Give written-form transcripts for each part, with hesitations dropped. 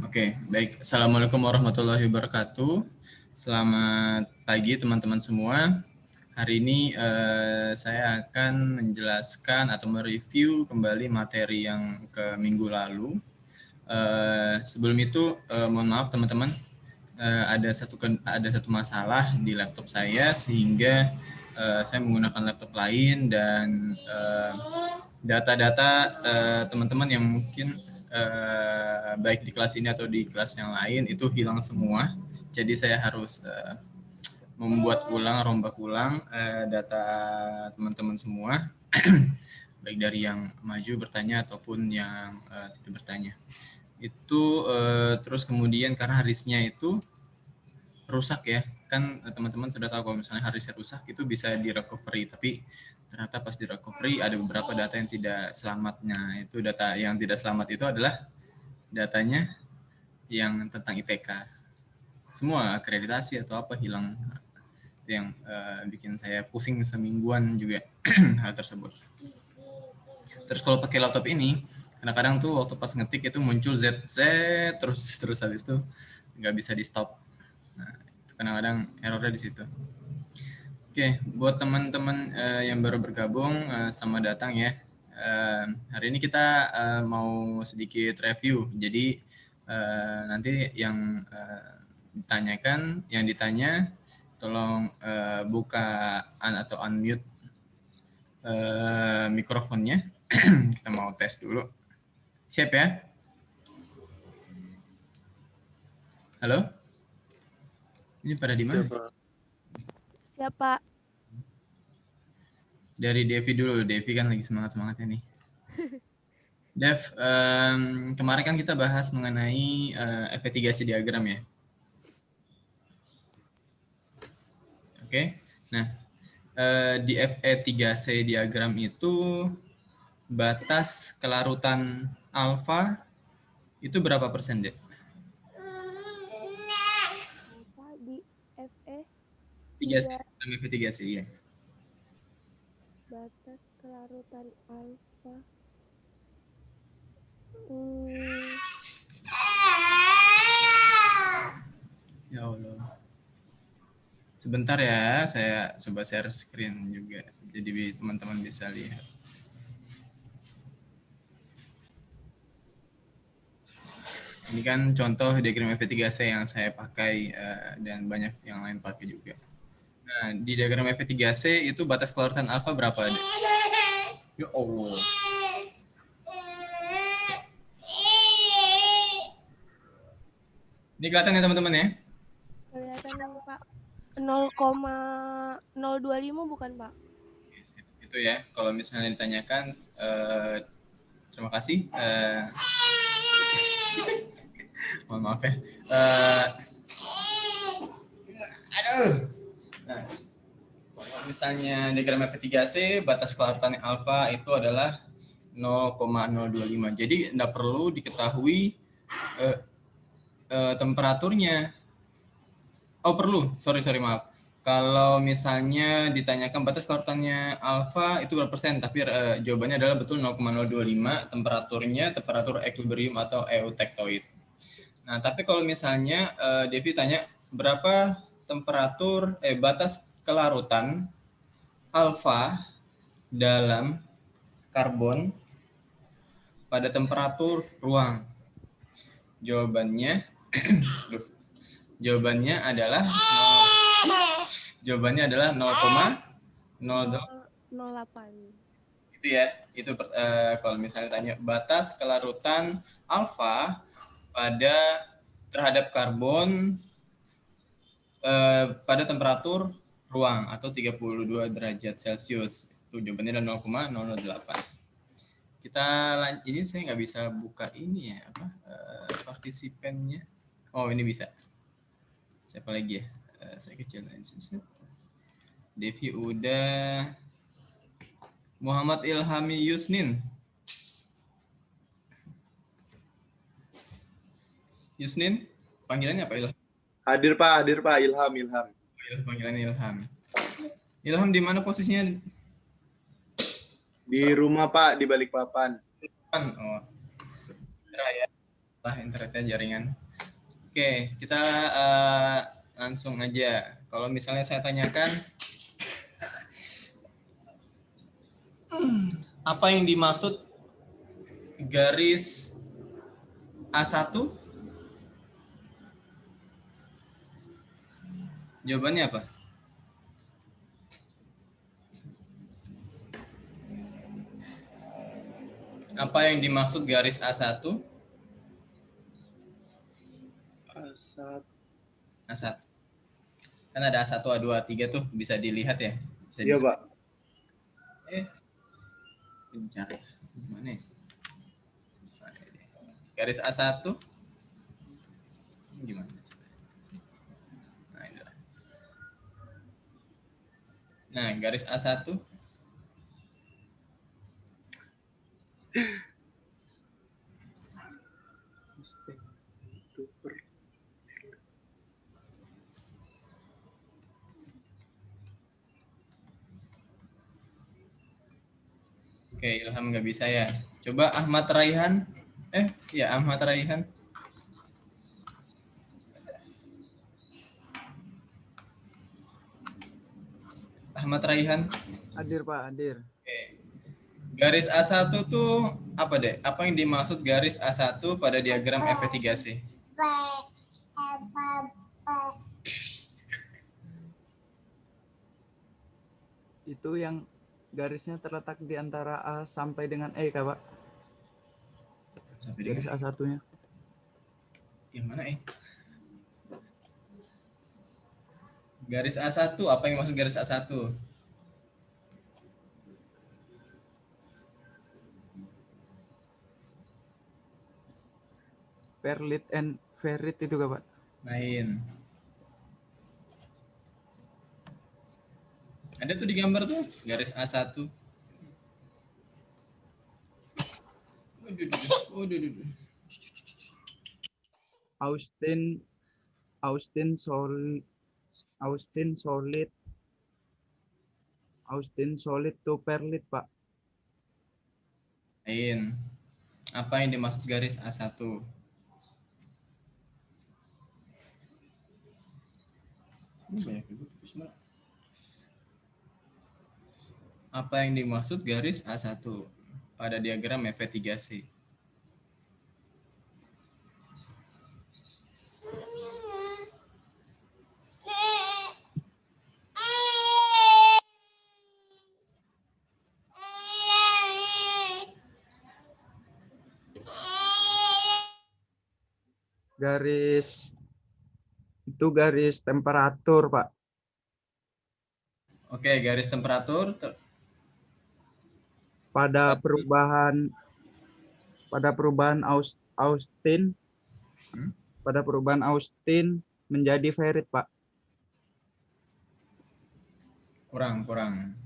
Oke, baik. Assalamualaikum warahmatullahi wabarakatuh. Selamat pagi teman-teman semua. Hari ini saya akan menjelaskan atau mereview kembali materi yang ke minggu lalu. Sebelum itu, mohon maaf teman-teman, ada satu masalah di laptop saya sehingga saya menggunakan laptop lain dan data-data teman-teman yang mungkin baik di kelas ini atau di kelas yang lain itu hilang semua. Jadi saya harus membuat ulang, rombak ulang data teman-teman semua, baik dari yang maju bertanya ataupun yang tidak bertanya. Itu terus kemudian karena harddisknya itu rusak ya, kan teman-teman sudah tahu kalau misalnya harddisk rusak itu bisa di recovery, tapi ternyata pas di recovery ada beberapa data yang tidak selamatnya. Itu data yang tidak selamat itu adalah datanya yang tentang IPK. Semua akreditasi atau apa hilang, yang bikin saya pusing semingguan juga hal tersebut. Terus kalau pakai laptop ini, kadang-kadang tuh waktu pas ngetik itu muncul ZZ terus habis itu nggak bisa di stop. Nah, itu kadang-kadang errornya di situ. Oke, buat teman-teman yang baru bergabung, selamat datang ya. Hari ini kita mau sedikit review. Jadi nanti yang ditanya, tolong buka atau unmute mikrofonnya. Kita mau tes dulu. Siap ya? Halo? Ini pada di mana? Siapa? Dari Devi dulu. Devi kan lagi semangat-semangatnya nih. Dev, kemarin kan kita bahas mengenai investigasi diagram ya. Oke. Nah, di FE3C diagram itu batas kelarutan alfa itu berapa persen, Dev? Alfa di FE 3C, 3 FE3C, ya. batas kelarutan alfa. Ya Allah. Sebentar ya, saya coba share screen juga. Jadi teman-teman bisa lihat. Ini kan contoh diagram FE3C yang saya pakai dan banyak yang lain pakai juga. Nah, di diagram FE3C itu batas kelarutan alfa berapa? Ya Allah. Ini kelihatan ya teman-teman ya? Kelihatan yang Pak 0,025 bukan Pak? Itu ya. Kalau misalnya ditanyakan, terima kasih. Mohon maaf ya. Aduh. Nah, kalau misalnya diagram FE3C, batas kelarutan alfa itu adalah 0,025. Jadi tidak perlu diketahui temperaturnya. Oh perlu, sorry maaf. Kalau misalnya ditanyakan batas kelarutannya alfa itu berapa persen, tapi jawabannya adalah betul 0,025, temperatur equilibrium atau eutectoid. Nah, tapi kalau misalnya Devi tanya berapa batas kelarutan alfa dalam karbon pada temperatur ruang. Jawabannya jawabannya adalah 0,08. itu ya. Itu kalau misalnya tanya batas kelarutan alfa pada terhadap karbon pada temperatur ruang atau 32 derajat Celcius. Itu jawabannya adalah 0,008. Ini saya nggak bisa buka ini ya, partisipannya. Oh, ini bisa. Siapa lagi ya? Saya kecil aja. Devi udah. Muhammad Ilhami Yusnin. Yusnin, panggilannya apa Ilham? Hadir Pak, Ilham. Panggilannya Ilham. Ilham di mana posisinya? Di rumah Pak, di Balikpapan. Oh. Ya. internetnya jaringan. Oke, kita langsung aja. Kalau misalnya saya tanyakan, apa yang dimaksud garis A1? Jawabannya apa? Apa yang dimaksud garis A1? A1. A1. Kan ada A1, A2, A3 tuh, bisa dilihat ya. Bisa Iya, Pak. Cari gimana ya? Garis A1 gimana? Nah, inilah. Nah, garis A1 Oke, Ilham nggak bisa ya. Coba Ahmad Raihan. Ya Ahmad Raihan. Ahmad Raihan. Hadir Pak, hadir. Oke. Garis A1 tuh apa deh? Apa yang dimaksud garis A1 pada diagram FV3C? Itu yang garisnya terletak di antara A sampai dengan E, Kak, Pak. Sampai Garis dengan A1-nya. yang mana Garis A1, apa yang maksud garis A1? Perlit and ferrit itu, Kak, Pak. Main. Ada tuh di gambar tuh, garis A1. Austin solid to perlit, Pak. Main. Apa yang dimaksud garis A1? Ini banyak juga sebenarnya. Apa yang dimaksud garis A1 pada diagram FV3C? Garis temperatur, Pak. Oke, garis temperatur Pada perubahan Austin menjadi ferrit, Pak. kurang.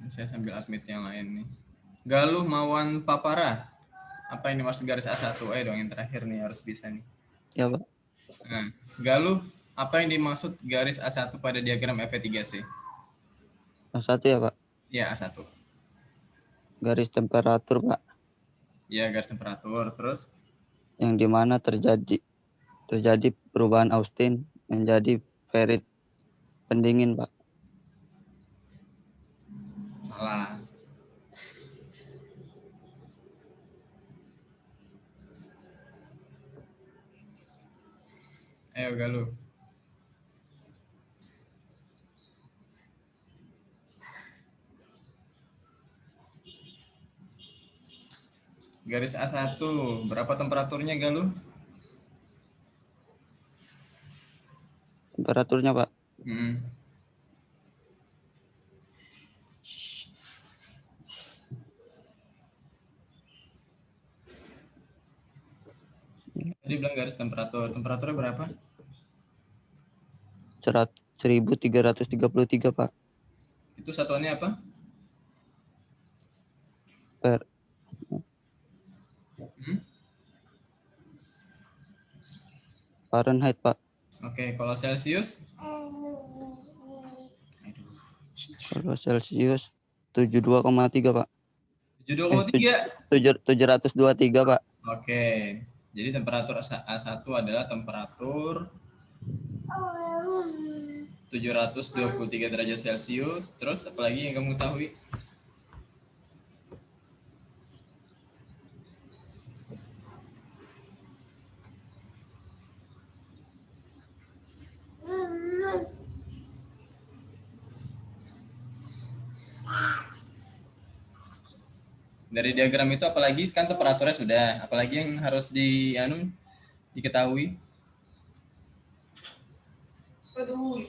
Saya sambil admit yang lain nih. Galuh Mawan Papara. Apa yang dimaksud garis A1? Ayo dong yang terakhir nih harus bisa nih. Ya, Pak. Nah, Galuh, apa yang dimaksud garis A1 pada diagram FV3C? A1 ya, Pak. Ya, A1. Garis temperatur, Pak. Ya, garis temperatur. Terus? Yang dimana terjadi perubahan Austin menjadi ferrit pendingin, Pak. Salah. Ayo Galuh. Garis A1, berapa temperaturnya Galuh? Temperaturnya, Pak. Tadi bilang garis temperatur. Temperaturnya berapa? 1333, Pak. Itu satuannya apa? Fahrenheit, Pak. Oke, kalau Celsius? Kalau Celsius 72,3, Pak. 7,3. 723 Pak. Oke. Jadi temperatur A1 adalah temperatur 723 derajat Celcius. Terus apa lagi yang kamu ketahui? Dari diagram itu apalagi kan temperaturnya sudah, apalagi yang harus diketahui? Aduh.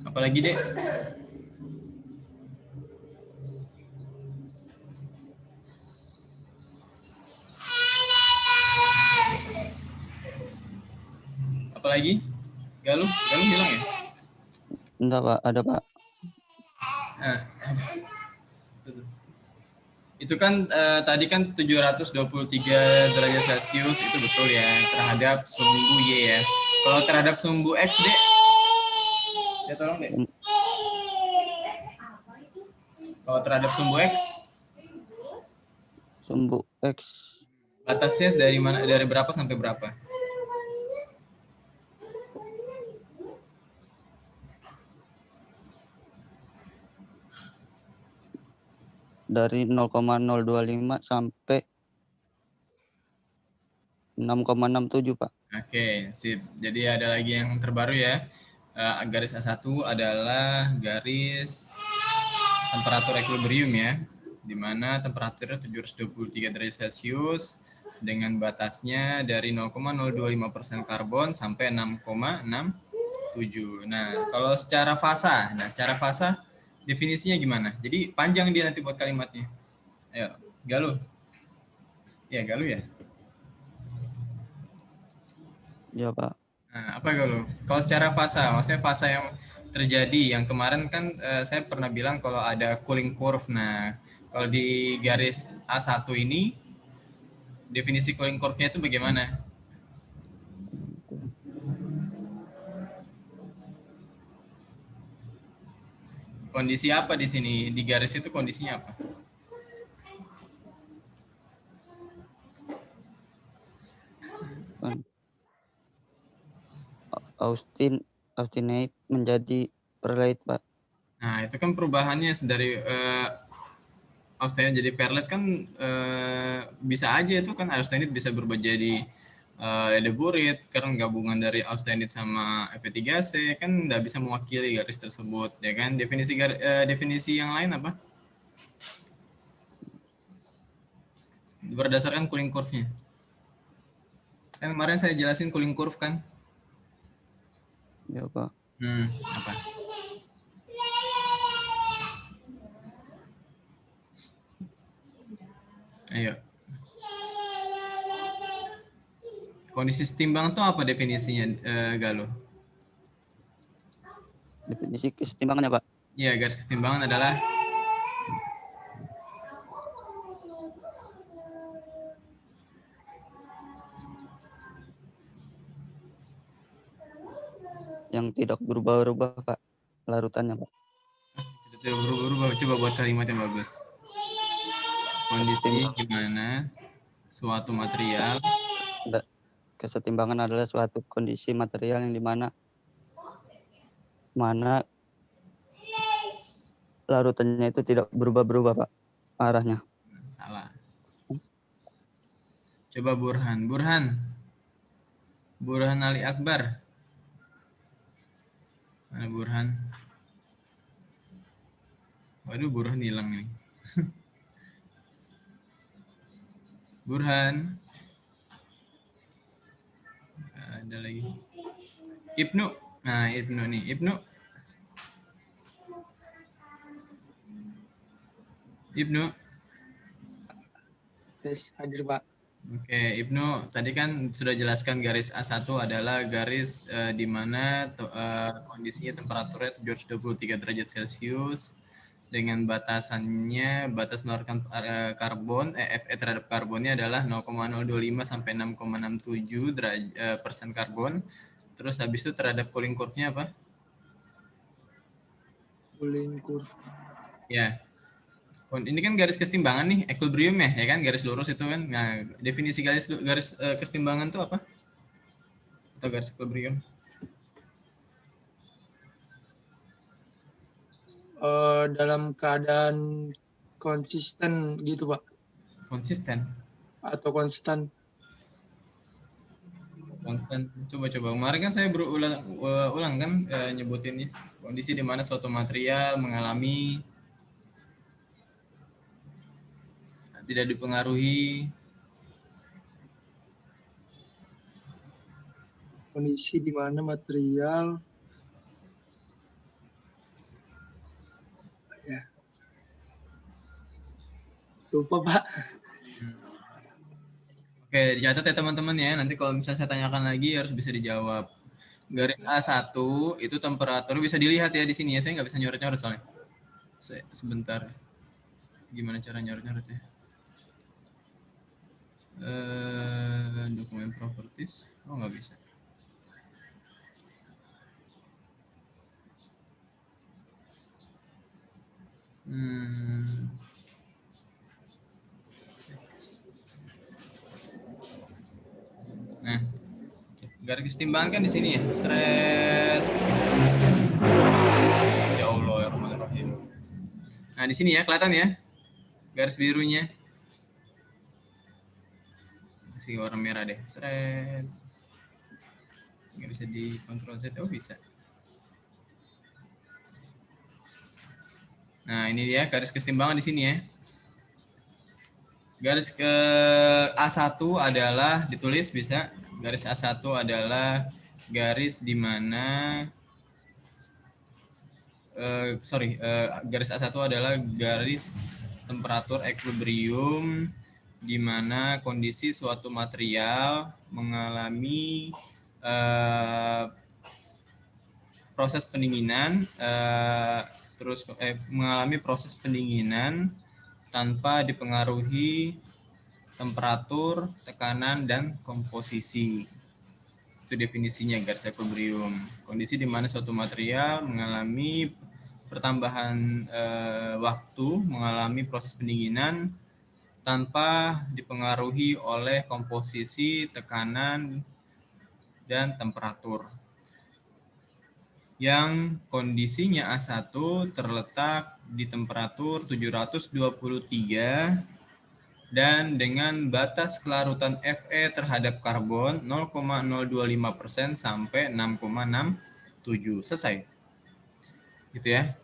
Apalagi deh? Apalagi? Galuh hilang ya? Enggak Pak, ada Pak. Nah, itu kan tadi kan 723 derajat Celcius itu betul ya terhadap sumbu Y ya. Kalau terhadap sumbu X deh, ya tolong deh. Kalau terhadap sumbu X, Sumbu X batasnya dari mana? Dari berapa sampai berapa? dari 0,025 sampai 6,67 Pak. Oke, sip. Jadi ada lagi yang terbaru ya. Garis A1 adalah garis temperatur equilibrium ya, di mana temperaturnya 723 derajat Celcius dengan batasnya dari 0,025% karbon sampai 6,67. Nah, kalau secara fasa definisinya gimana? Jadi panjang dia nanti buat kalimatnya. Ayo, Galuh. Ya, Galuh ya. Ya Pak. Nah, apa Galuh? Kalau secara fasa, maksudnya fasa yang terjadi yang kemarin kan saya pernah bilang kalau ada cooling curve. Nah, kalau di garis A1 ini definisi cooling curve-nya itu bagaimana? Kondisi apa di sini? Di garis itu kondisinya apa? Kan Austinate menjadi perlite Pak. Nah, itu kan perubahannya dari austenite jadi perlet kan bisa aja itu kan austenite bisa berubah jadi ledeburit karena gabungan dari austenite sama Fe3C kan nggak bisa mewakili garis tersebut ya kan. Definisi yang lain apa? Berdasarkan cooling curve-nya. Kan kemarin saya jelasin cooling curve kan? Ya Pak. Apa? Ayo. Kondisi setimbang itu apa definisinya, Galuh? Definisi kesetimbangannya Pak. Iya, garis kesetimbangan adalah yang tidak berubah-ubah Pak. Larutannya Pak. tidak berubah. Coba buat kalimat yang bagus. Kondisi gimana suatu material Kesetimbangan adalah suatu kondisi material yang dimana larutannya itu tidak berubah-berubah Pak arahnya. salah. Coba Burhan Ali Akbar. Mana Burhan? Waduh, Burhan hilang nih. Burhan. Ada lagi. Ibnu. Nah, Ibnu nih. Ibnu. Yes, hadir Pak. Oke, Ibnu, tadi kan sudah jelaskan garis A1 adalah garis di mana kondisinya temperaturnya 723 derajat Celcius dengan batasannya, batas mengeluarkan karbon, Fe terhadap karbonnya adalah 0,025 sampai 6,67 persen karbon. Terus habis itu terhadap cooling curve-nya apa? Cooling curve. Ya. Ini kan garis kesetimbangan nih, equilibrium ya kan, garis lurus itu kan. Nah, definisi garis kesetimbangan itu apa? Atau garis equilibrium? Dalam keadaan konsisten gitu Pak, Konsisten. atau konstan. Konstan. Coba. Kemarin kan saya ulang kan nyebutinnya. Kondisi di mana suatu material mengalami tidak dipengaruhi Kondisi di mana material ya. Lupa Pak. Oke, dicatat ya teman-teman ya. Nanti kalau misalnya saya tanyakan lagi harus bisa dijawab. Garis A1 itu temperatur bisa dilihat ya di sini ya. Saya nggak bisa nyorot-nyorot soalnya. Sebentar. Gimana cara nyorot-nyorot ya? Dokumen properties. Oh, nggak bisa. Nah, garis kesetimbangan kan di sini ya, straight. Ya Allah ya Rahmanirrahim. Nah di sini ya kelihatan ya, garis birunya. Kasih warna merah deh, straight. Nggak bisa di Ctrl Z, oh bisa. Nah ini dia garis kesetimbangan di sini ya. Garis ke A1 adalah ditulis bisa. Garis A1 adalah garis di mana garis A1 adalah garis temperatur equilibrium di mana kondisi suatu material mengalami proses pendinginan mengalami proses pendinginan tanpa dipengaruhi temperatur, tekanan, dan komposisi. Itu definisinya garis equilibrium. Kondisi di mana suatu material mengalami pertambahan waktu, mengalami proses pendinginan tanpa dipengaruhi oleh komposisi, tekanan, dan temperatur. Yang kondisinya A1 terletak di temperatur 723 dan dengan batas kelarutan Fe terhadap karbon 0,025% sampai 6,67. Selesai. Gitu ya.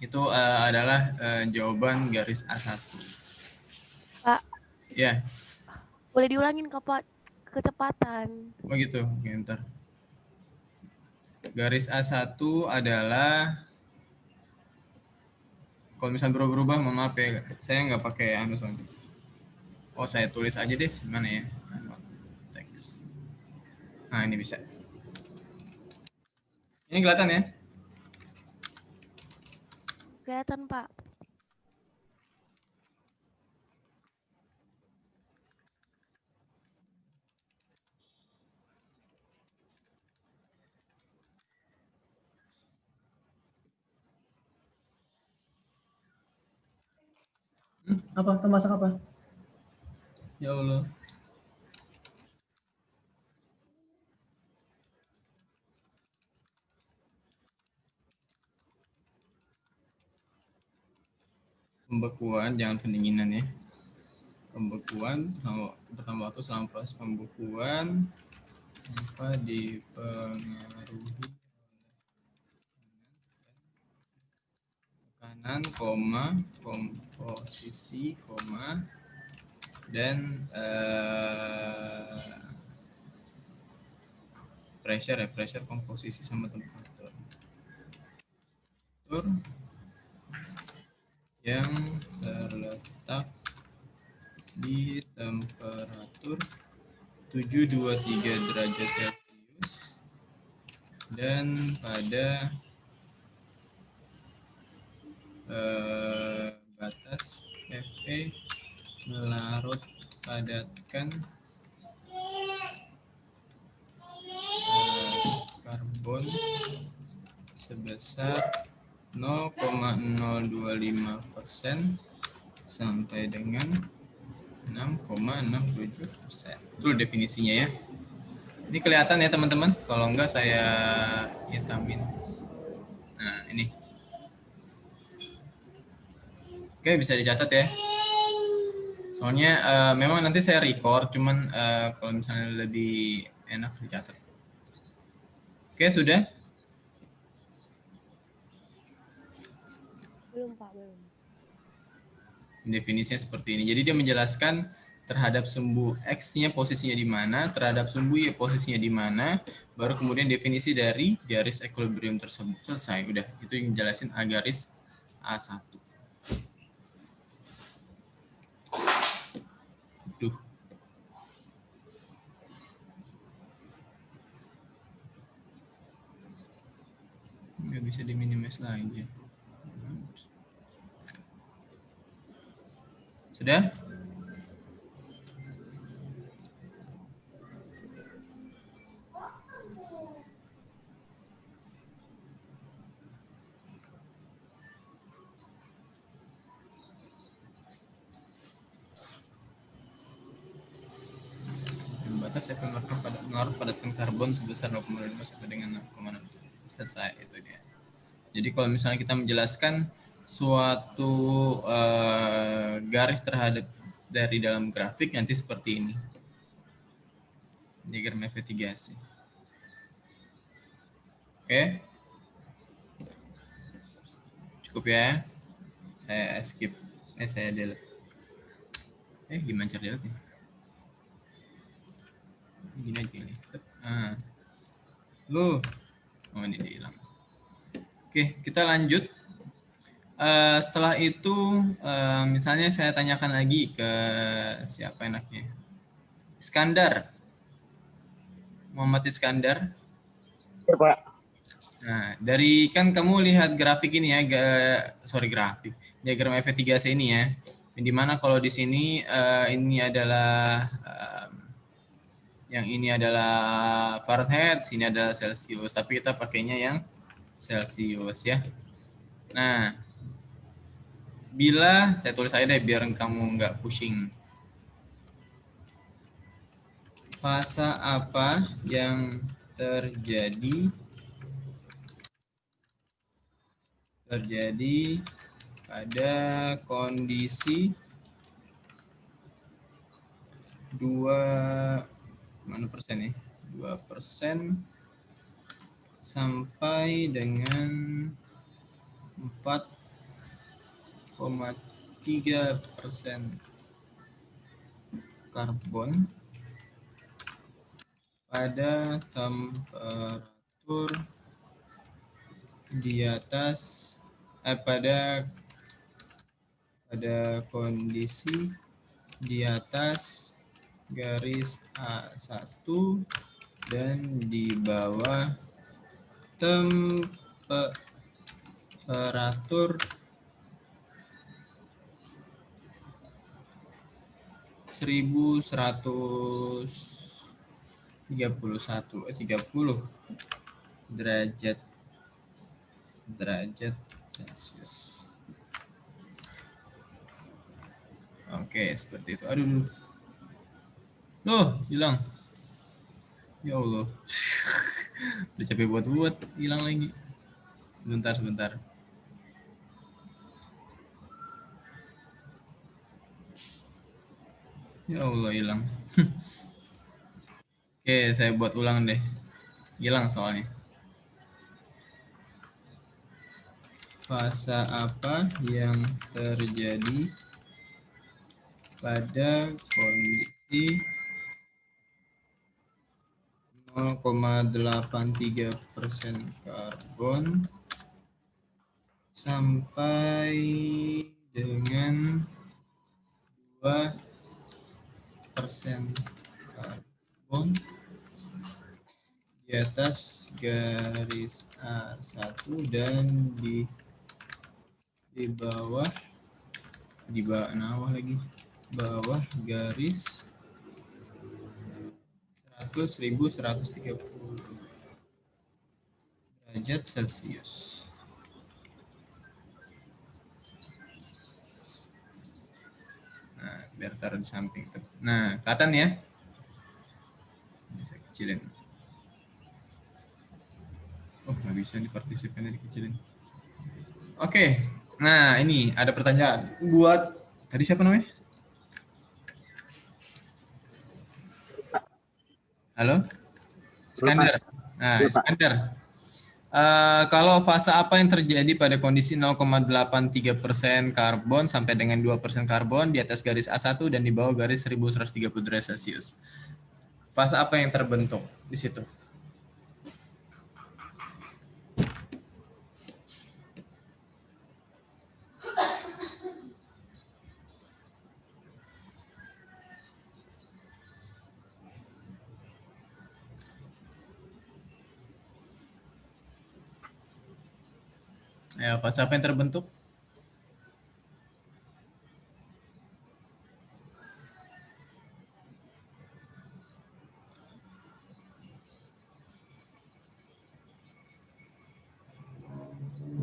Itu adalah jawaban garis A1. Pak, Ya. boleh diulangin Pak kecepatan. Oh gitu. Oke, ntar. Garis A1 adalah kalau misalnya berubah-ubah, mohon maaf ya. Saya nggak pakai anu soalnya. Oh, saya tulis aja deh. Mana ya? Teks. Nah, ini bisa. Ini kelihatan ya? Kelihatan Pak. Apa? Tuh masak apa? Ya Allah. Pembekuan, jangan pendinginan ya. Pembekuan, pertama waktu selama proses pembekuan tanpa dipengaruhi tekanan, komposisi, dan pressure komposisi sama temperatur yang terletak di temperatur 723 derajat Celcius dan pada batas Fe melarut padatkan karbon sebesar 0,025% 6,25% sampai dengan 6,67%. Itu definisinya ya. Ini kelihatan ya teman-teman? Kalau enggak saya hitamin. Nah, ini. Oke, bisa dicatat ya. Soalnya memang nanti saya record, cuman kalau misalnya lebih enak dicatat. Oke, sudah? Belum, Pak, belum. Definisinya seperti ini. Jadi dia menjelaskan terhadap sumbu X-nya posisinya di mana, terhadap sumbu Y posisinya di mana, baru kemudian definisi dari garis equilibrium tersebut. Selesai, udah. Itu yang jelasin A garis A1. Duh. Nggak bisa diminimize lagi. Sudah? Batas efek pengaruh padatkan karbon sebesar 0,5 sampai dengan 0,6. Selesai, itu dia. Jadi kalau misalnya kita menjelaskan suatu garis terhadap dari dalam grafik nanti seperti ini. Diagram investigasi. Oke. Cukup ya. Saya skip. Saya delete. Gimana cara delete nih? Gini aja nih. Oh ini dia hilang. Oke, kita lanjut. Setelah itu, misalnya saya tanyakan lagi ke siapa enaknya? Iskandar. Muhammad Iskandar. Ya, Pak. Nah, dari kan kamu lihat grafik ini ya, grafik. Diagram EV3C ini ya. Di mana kalau di sini ini adalah yang ini adalah Fahrenheit, sini adalah Celsius, tapi kita pakainya yang Celsius ya. Nah, bila saya tulis aja deh biar kamu nggak pusing. Fase apa yang terjadi pada kondisi 2% sampai dengan 4,3% karbon pada temperatur di atas pada kondisi di atas garis A1 dan di bawah temperatur 30 derajat Celcius. Oke, seperti itu. Aduh. Loh, hilang. Ya Allah. Udah capek buat hilang lagi. Sebentar. Ya Allah, hilang. Oke, saya buat ulang deh. Hilang soalnya. Fase apa yang terjadi pada kondisi 0,83% karbon sampai dengan 2% karbon di atas garis A1 dan di bawah garis 1130 derajat Celcius. biar taruh di samping tuh. Nah, kelihatan ya? Ini saya kecilin. Oh, nggak bisa nih partisipannya dikecilin. Oke, nah ini ada pertanyaan buat tadi siapa namanya? Halo? Iskandar. Nah, Iskandar. Kalau fase apa yang terjadi pada kondisi 0,83% karbon sampai dengan 2% karbon di atas garis A1 dan di bawah garis 1130 derajat Celcius? Fase apa yang terbentuk di situ? Ya, fase apa yang terbentuk?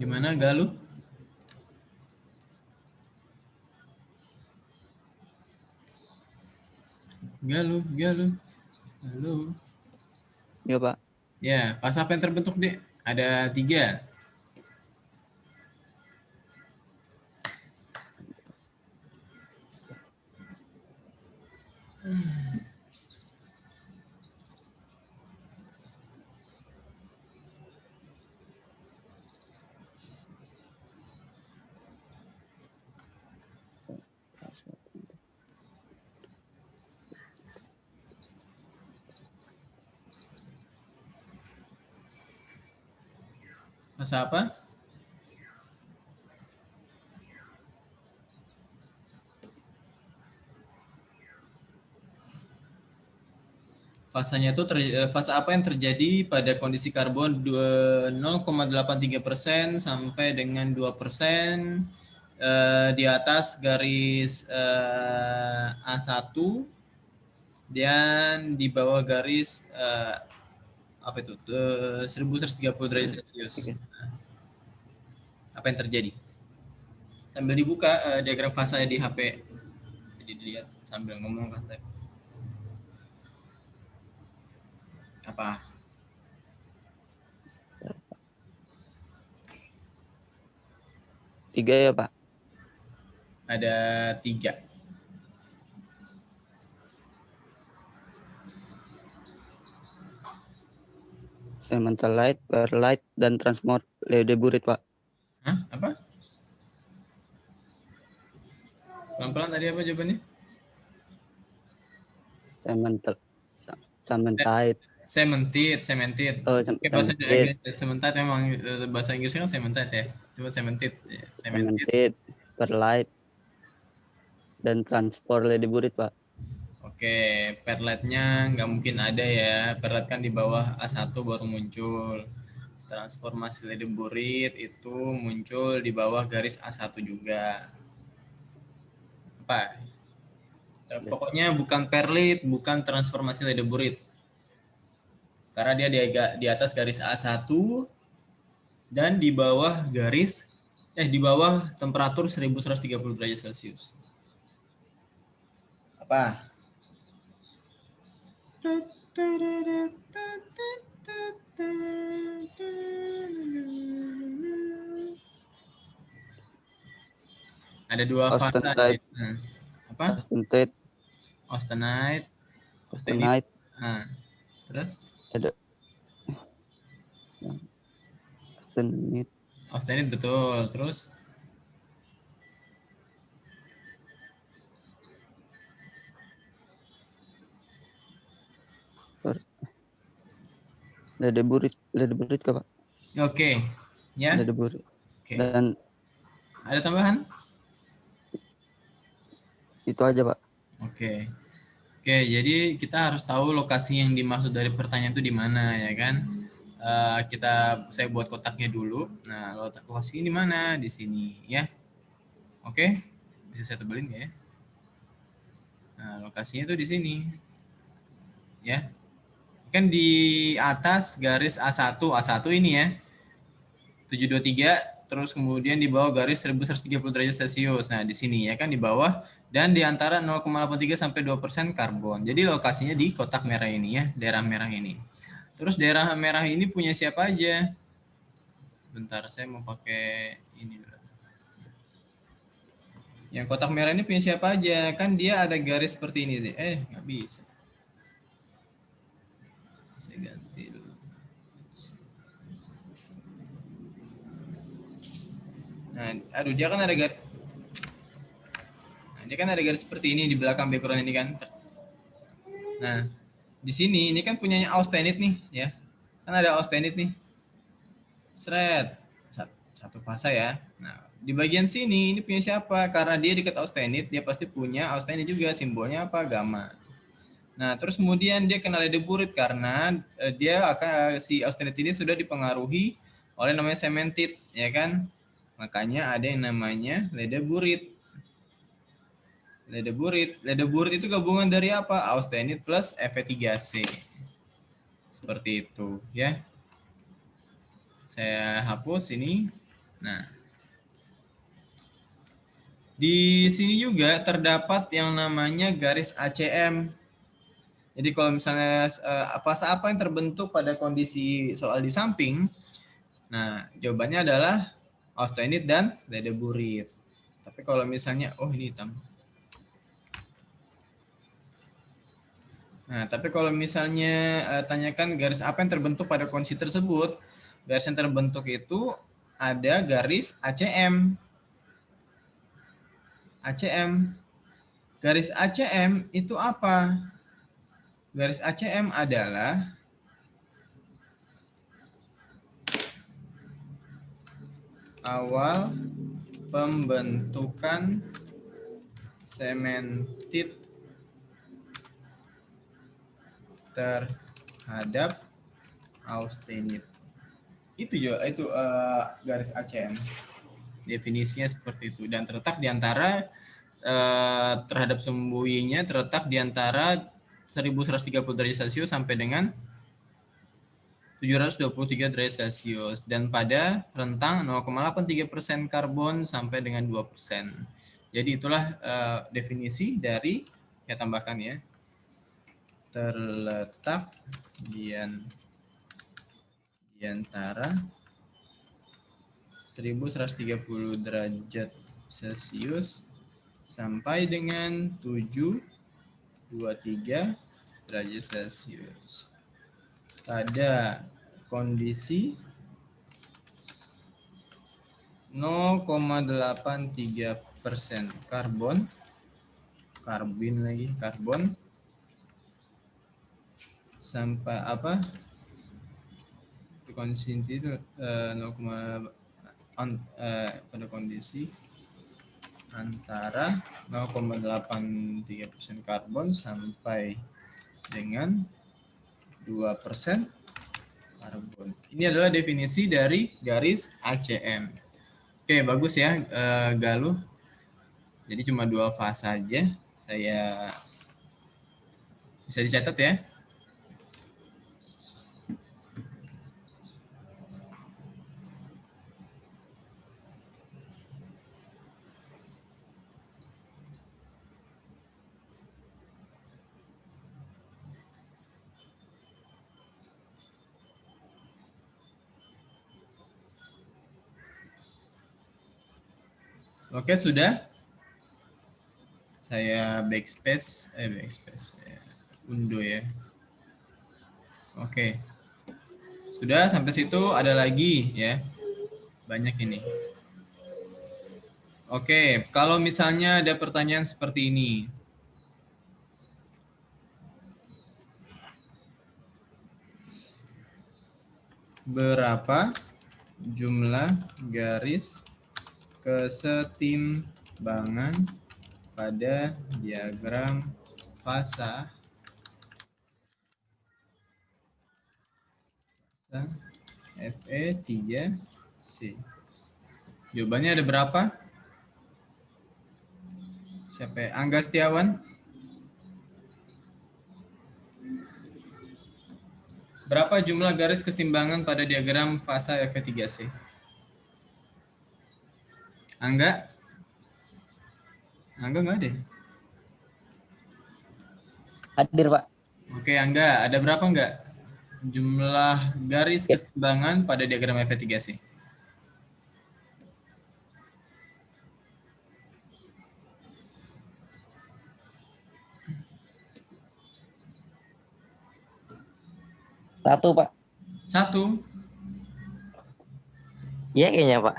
Gimana, Galuh? Galuh. Halo. Iya, Pak. Ya, fase apa yang terbentuk, Dek? Ada 3. Fase apa? Fasanya itu fase apa yang terjadi pada kondisi karbon 0,83% sampai dengan 2% di atas garis A1 dan di bawah garis apa itu 1130 derajat Celcius. Apa yang terjadi? Sambil dibuka diagram fase di HP. Jadi dilihat sambil ngomong kan. Apa? Tiga ya, Pak. Ada 3. Elemental light, perlite, dan transmorledeburit, Pak. Hah? Apa? Pelan-pelan tadi apa jawabannya? Cementite. Cemented. Oh, Oke, bahasa cementite. cemented memang bahasa Inggrisnya kan cemented ya. Cuma cemented. Ya, cemented. Cementite, perlite, dan transmorledeburit, Pak. Oke, perletnya nggak mungkin ada ya. Perlet kan di bawah A1 baru muncul. Transformasi ledeburit itu muncul di bawah garis A1 juga. Apa? Pokoknya bukan perlit, bukan transformasi ledeburit. Karena dia di atas garis A1 dan di bawah di bawah temperatur 1130 derajat Celcius. Apa? Ada 2 fase. Apa? Austenite. Austenite. Nah, terus? Ada. Austenite. Austenite betul. Terus? Ledeburit Kak, Pak. Oke. Ya. Ledeburit. Oke. Dan ada tambahan? itu aja, Pak. Oke. Oke, jadi kita harus tahu lokasi yang dimaksud dari pertanyaan itu di mana ya kan? Saya buat kotaknya dulu. Nah, lokasi ini di mana? Di sini ya. Oke. Bisa saya tebelin nggak ya? Nah, lokasinya itu di sini. Ya. Kan di atas garis A1 ini ya. 723 terus kemudian di bawah garis 1130 derajat Celcius. Nah, di sini ya kan di bawah dan di antara 0,83 sampai 2% karbon. Jadi lokasinya di kotak merah ini ya, daerah merah ini. Terus daerah merah ini punya siapa aja? Sebentar, saya mau pakai ini dulu. Yang kotak merah ini punya siapa aja? Kan dia ada garis seperti ini. Nggak bisa. Saya ganti dulu. Nah, aduh, dia kan ada garis. Nah, dia kan ada garis seperti ini di belakang background ini kan. Nah, di sini ini kan punyanya austenit nih, ya. Kan ada austenit nih. Seret. Satu fasa ya. Nah, di bagian sini ini punya siapa? Karena dia dekat austenit, dia pasti punya austenit juga. Simbolnya apa? Gamma. Nah, terus kemudian dia kena ledeburit karena dia akan si austenit ini sudah dipengaruhi oleh namanya sementit, ya kan? Makanya ada yang namanya ledeburit. Ledeburit itu gabungan dari apa? Austenit plus Fe3C. Seperti itu, ya. Saya hapus ini. Nah, di sini juga terdapat yang namanya garis ACM. Jadi kalau misalnya fase apa yang terbentuk pada kondisi soal di samping, nah jawabannya adalah austenit dan ledeburit. Tapi kalau misalnya, oh ini hitam. Nah, tapi kalau misalnya tanyakan garis apa yang terbentuk pada kondisi tersebut, garis yang terbentuk itu ada garis ACM. ACM. Garis ACM itu apa? Garis ACM adalah awal pembentukan sementit terhadap austenit. Itu garis ACM. Definisinya seperti itu dan terletak di antara terhadap sumbu Y-nya terletak di antara 1130 derajat Celcius sampai dengan 723 derajat Celcius dan pada rentang 0,83% karbon sampai dengan 2%. Jadi itulah definisi dari, saya tambahkan ya, terletak di antara 1130 derajat Celcius sampai dengan 723 derajat Celcius pada kondisi 0,83% karbon sampai apa? Kondisi itu pada kondisi antara 0,83% karbon sampai dengan 2% karbon. Ini adalah definisi dari garis ACM. Oke, bagus ya, Galuh. Jadi cuma 2 fase saja. Saya bisa dicatat ya. Oke, sudah. Saya backspace, undo ya. Oke. Sudah sampai situ, ada lagi ya. Banyak ini. Oke, kalau misalnya ada pertanyaan seperti ini. Berapa jumlah garis kesetimbangan pada diagram fasa Fe3C? Jawabannya ada berapa? Siapa ya? Angga Setiawan? Berapa jumlah garis kesetimbangan pada diagram fasa Fe3C? Angga? Angga nggak deh. Hadir, Pak. Oke, Angga, ada berapa nggak jumlah garis Ya. keseimbangan pada diagram FV3C? Satu, Pak. Satu. Iya kayaknya, Pak.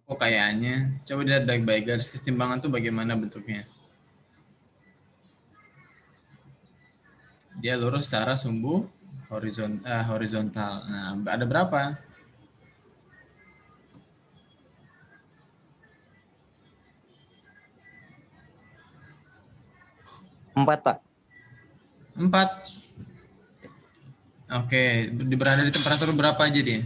Kok kayaknya? Coba dilihat baik-baik garis keseimbangan tuh bagaimana bentuknya. Dia lurus secara sumbu horizontal. Nah, ada berapa? Empat, Pak. 4. Oke, berada di temperatur berapa aja dia?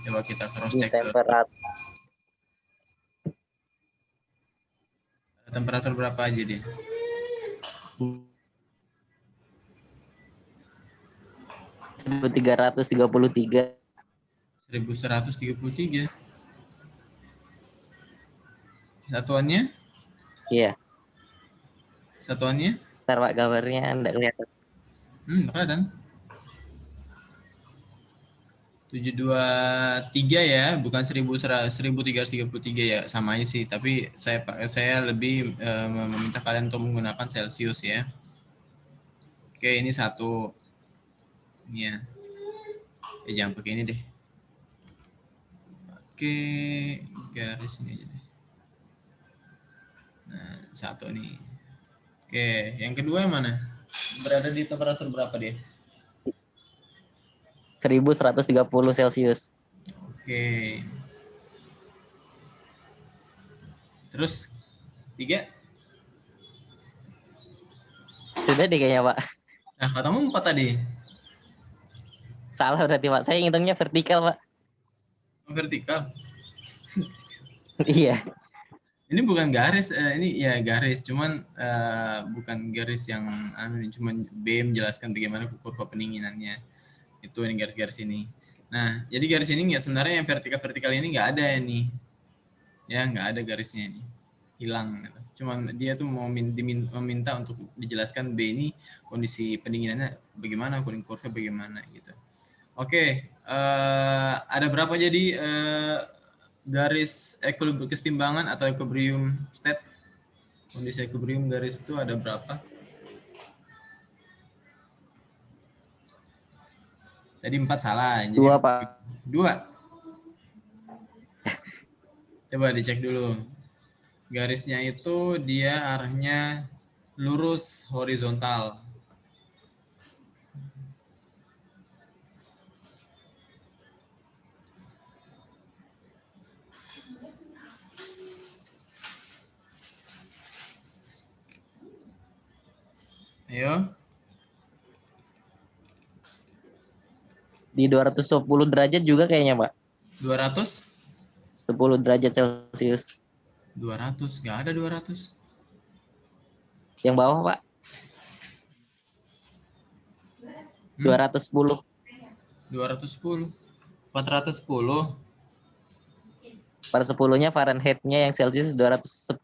Coba kita cross Di check dulu. Temperatur berapa aja dia? 1333. 1133. Satuannya? Iya. Satuannya? Ntar, Pak, gambarnya enggak kelihatan. Kelihatan. 723 ya, bukan 1333 ya, sama aja sih. Tapi saya lebih meminta kalian untuk menggunakan Celsius ya. Oke, ini satu. Ini ya. Jangan pakai ini deh. Oke, garis ini aja deh. Nah, satu nih. Oke, yang kedua yang mana? Berada di temperatur berapa dia? 1130 Celcius. Oke. Terus 3? Sudah deh kayaknya, Pak. Nah, katamu 4 tadi. Salah berarti, Pak. Saya ngitungnya vertikal, Pak. Vertikal. Iya. Ini bukan garis, ini ya garis, cuman bukan garis yang cuman B menjelaskan bagaimana kurva pendinginannya. Itu ini garis-garis ini. Nah, jadi garis ini nggak, sebenarnya yang vertikal ini nggak ada ini. Ya, nggak ada garisnya ini. Hilang. Cuman dia tuh mau meminta untuk dijelaskan B ini kondisi pendinginannya bagaimana, cooling curve bagaimana gitu. Oke, ada berapa jadi garis kesetimbangan atau equilibrium state? Kondisi equilibrium garis itu ada berapa? Tadi 4 salah. Jadi 2, Pak. 2. Coba dicek dulu. Garisnya itu dia arahnya lurus horizontal. Ayo. Di 210 derajat juga kayaknya, Pak. 200? 10 derajat Celcius. 200, nggak ada 200. Yang bawah, Pak. 210. 210. 410. Per 10-nya Fahrenheit-nya yang Celcius 210.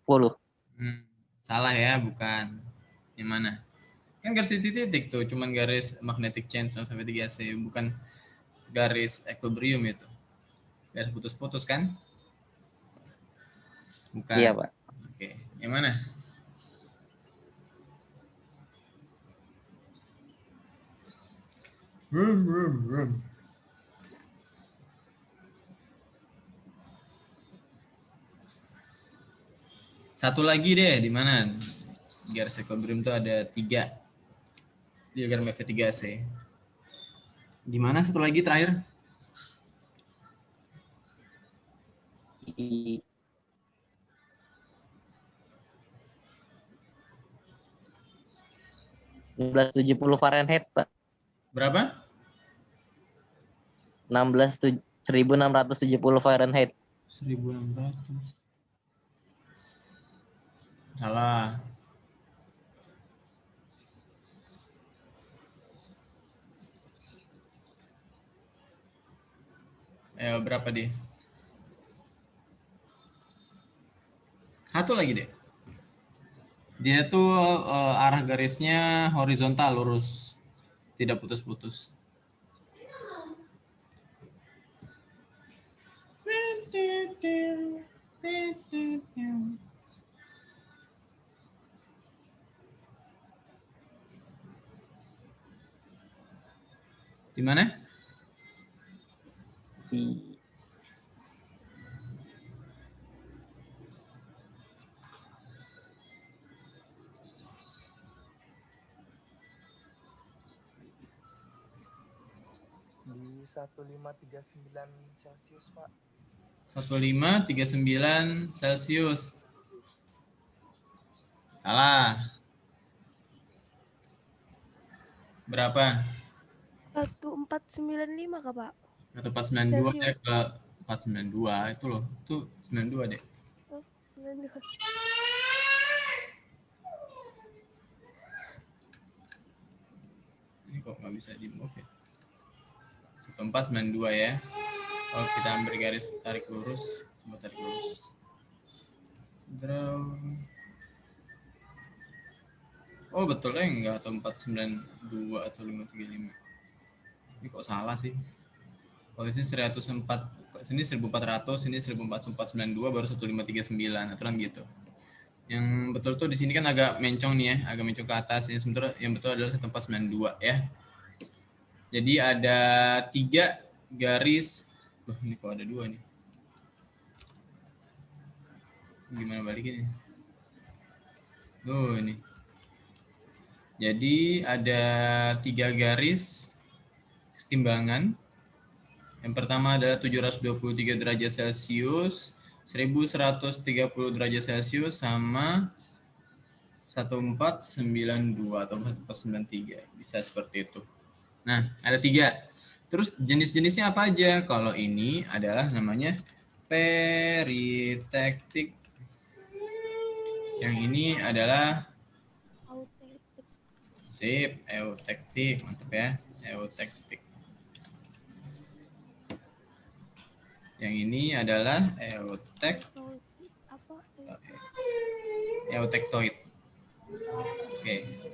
Salah ya, bukan. Yang mana? Kan garis titik-titik tuh, cuman garis magnetic change sampai 3C, bukan garis equilibrium itu. Garis putus-putus kan? Bukan. Iya, Pak. Oke, yang mana? Satu lagi deh, di mana? Garis equilibrium itu ada 3. Diagram FV3C. Di mana satu lagi terakhir? Di 1670 Fahrenheit, Pak. Berapa? 1670 Fahrenheit. 1600. Salah. Berapa dia? Satu lagi deh. Dia tuh arah garisnya horizontal lurus, tidak putus-putus. Di mana? Di Di 1539 Celcius, Pak. 1539 Celcius. Salah. Berapa? 1495 Kak, Pak. 1492 Celcius. deh ke 492 itu loh. Itu 92 deh. Oh, 92. Ini kok nggak bisa di move ya? 1492 ya. Oh, kita ambil garis tarik lurus. Coba tarik lurus. Draw. Oh, betul ya enggak, atau 492 atau 535. Ini kok salah sih? Kalau di sini 104, sini 1400, sini 1492 baru 1539, aturan gitu. Yang betul tuh di sini kan agak mencong nih ya, agak mencong ke atas. Yang betul adalah 1492 ya. Jadi ada 3 garis. Loh, ini kok ada 2 nih. Gimana balikin ini? Loh, ini. Jadi ada 3 garis kesetimbangan. Yang pertama adalah 723 derajat Celcius, 1130 derajat Celcius, sama 1492 atau 1493. Bisa seperti itu. Nah, ada 3. Terus jenis-jenisnya apa aja? Kalau ini adalah namanya peritektik. Yang ini adalah sip, eutektik. Mantap ya, eutektik. Yang ini adalah eutektoid. Oke.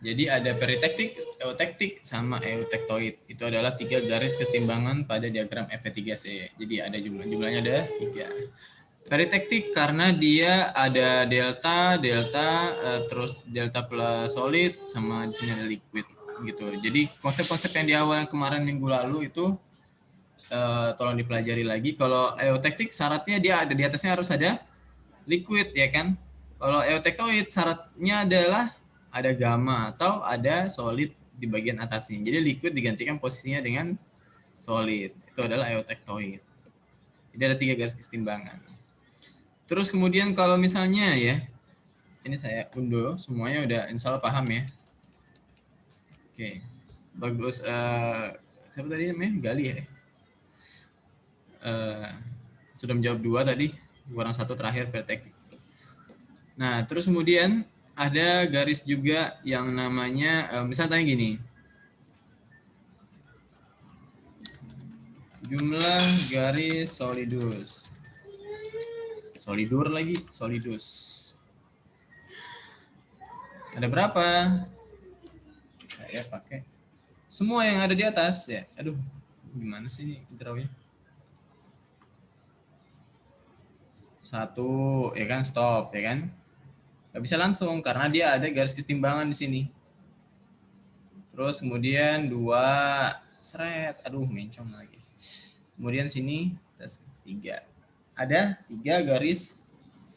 Jadi ada peritektik, eutektik, sama eutektoid. Itu adalah 3 garis kesetimbangan pada diagram F3C. Jadi ada jumlahnya ada 3. Peritektik karena dia ada delta, terus delta plus solid, sama di sini ada liquid gitu. Jadi konsep-konsep yang di awal kemarin minggu lalu itu tolong dipelajari lagi. Kalau eutektik syaratnya dia ada di atasnya harus ada liquid ya kan. Kalau eutektoid syaratnya adalah ada gamma atau ada solid di bagian atasnya. Jadi liquid digantikan posisinya dengan solid. Itu adalah eutektoid. Jadi ada 3 garis kesetimbangan. Terus kemudian kalau misalnya ya, ini saya unduh semuanya udah insya Allah paham ya. Oke, bagus. Siapa tadi namanya? Gali ya. Sudah menjawab 2 tadi, kurang 1 terakhir peritektik. Nah, terus kemudian ada garis juga yang namanya, misalnya tanya gini, jumlah garis solidus, solidur lagi, solidus. Ada berapa? Saya pakai semua yang ada di atas ya. Aduh, gimana sih ini drawnya? 1 ya kan, stop ya kan? Gak bisa langsung karena dia ada garis kesetimbangan di sini. Terus kemudian 2 seret, aduh mencong lagi. Kemudian sini 3. Ada 3 garis.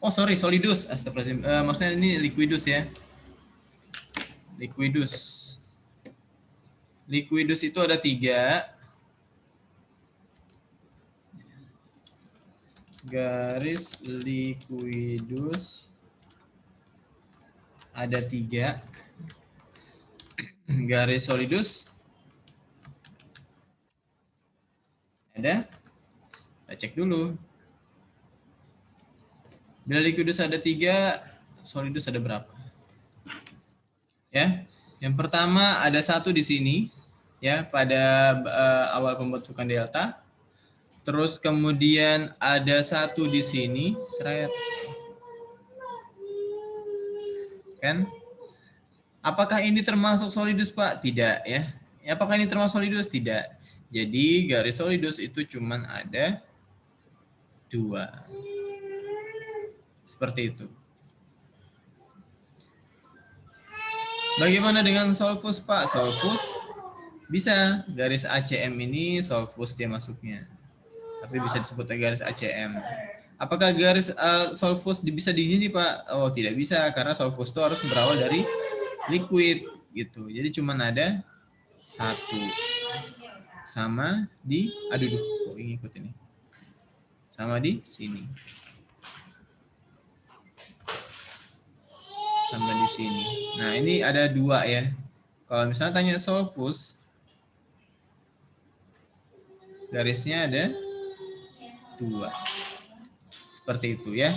Oh sorry, solidus. Astagfirullahaladzim. Maksudnya ini liquidus ya. Liquidus. Liquidus itu ada 3. Garis liquidus ada 3. Garis solidus ada. Kita cek dulu. Bila liquidus ada 3, solidus ada berapa? Ya, yang pertama ada 1 di sini, ya pada awal pembentukan delta. Terus kemudian ada 1 di sini, seret. kan? Apakah ini termasuk solidus, Pak? Tidak, ya. Apakah ini termasuk solidus? Tidak. Jadi garis solidus itu cuman ada 2. Seperti itu. Bagaimana dengan solvus, Pak? Solvus bisa garis ACM ini solvus dia masuknya. Tapi bisa disebut garis ACM. Apakah garis solvus bisa di sini, Pak? Oh, tidak bisa karena solvus itu harus berawal dari liquid gitu. Jadi cuma ada 1 sama di kok ngikut ini. Sama di sini. Sama di sini. Nah, ini ada 2 ya. Kalau misalnya tanya solvus, garisnya ada 2. Seperti itu ya.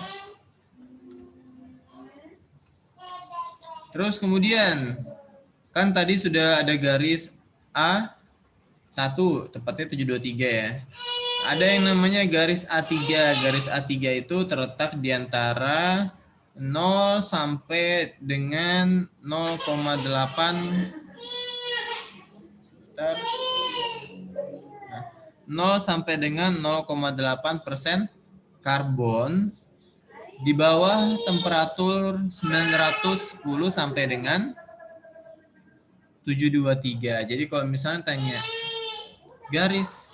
Terus kemudian, kan tadi sudah ada garis A1, tepatnya 723 ya. Ada yang namanya garis A3. Garis A3 itu terletak di antara 0 sampai dengan 0,8 sekitar 0 sampai dengan 0,8% karbon di bawah temperatur 910 sampai dengan 723. Jadi kalau misalnya tanya garis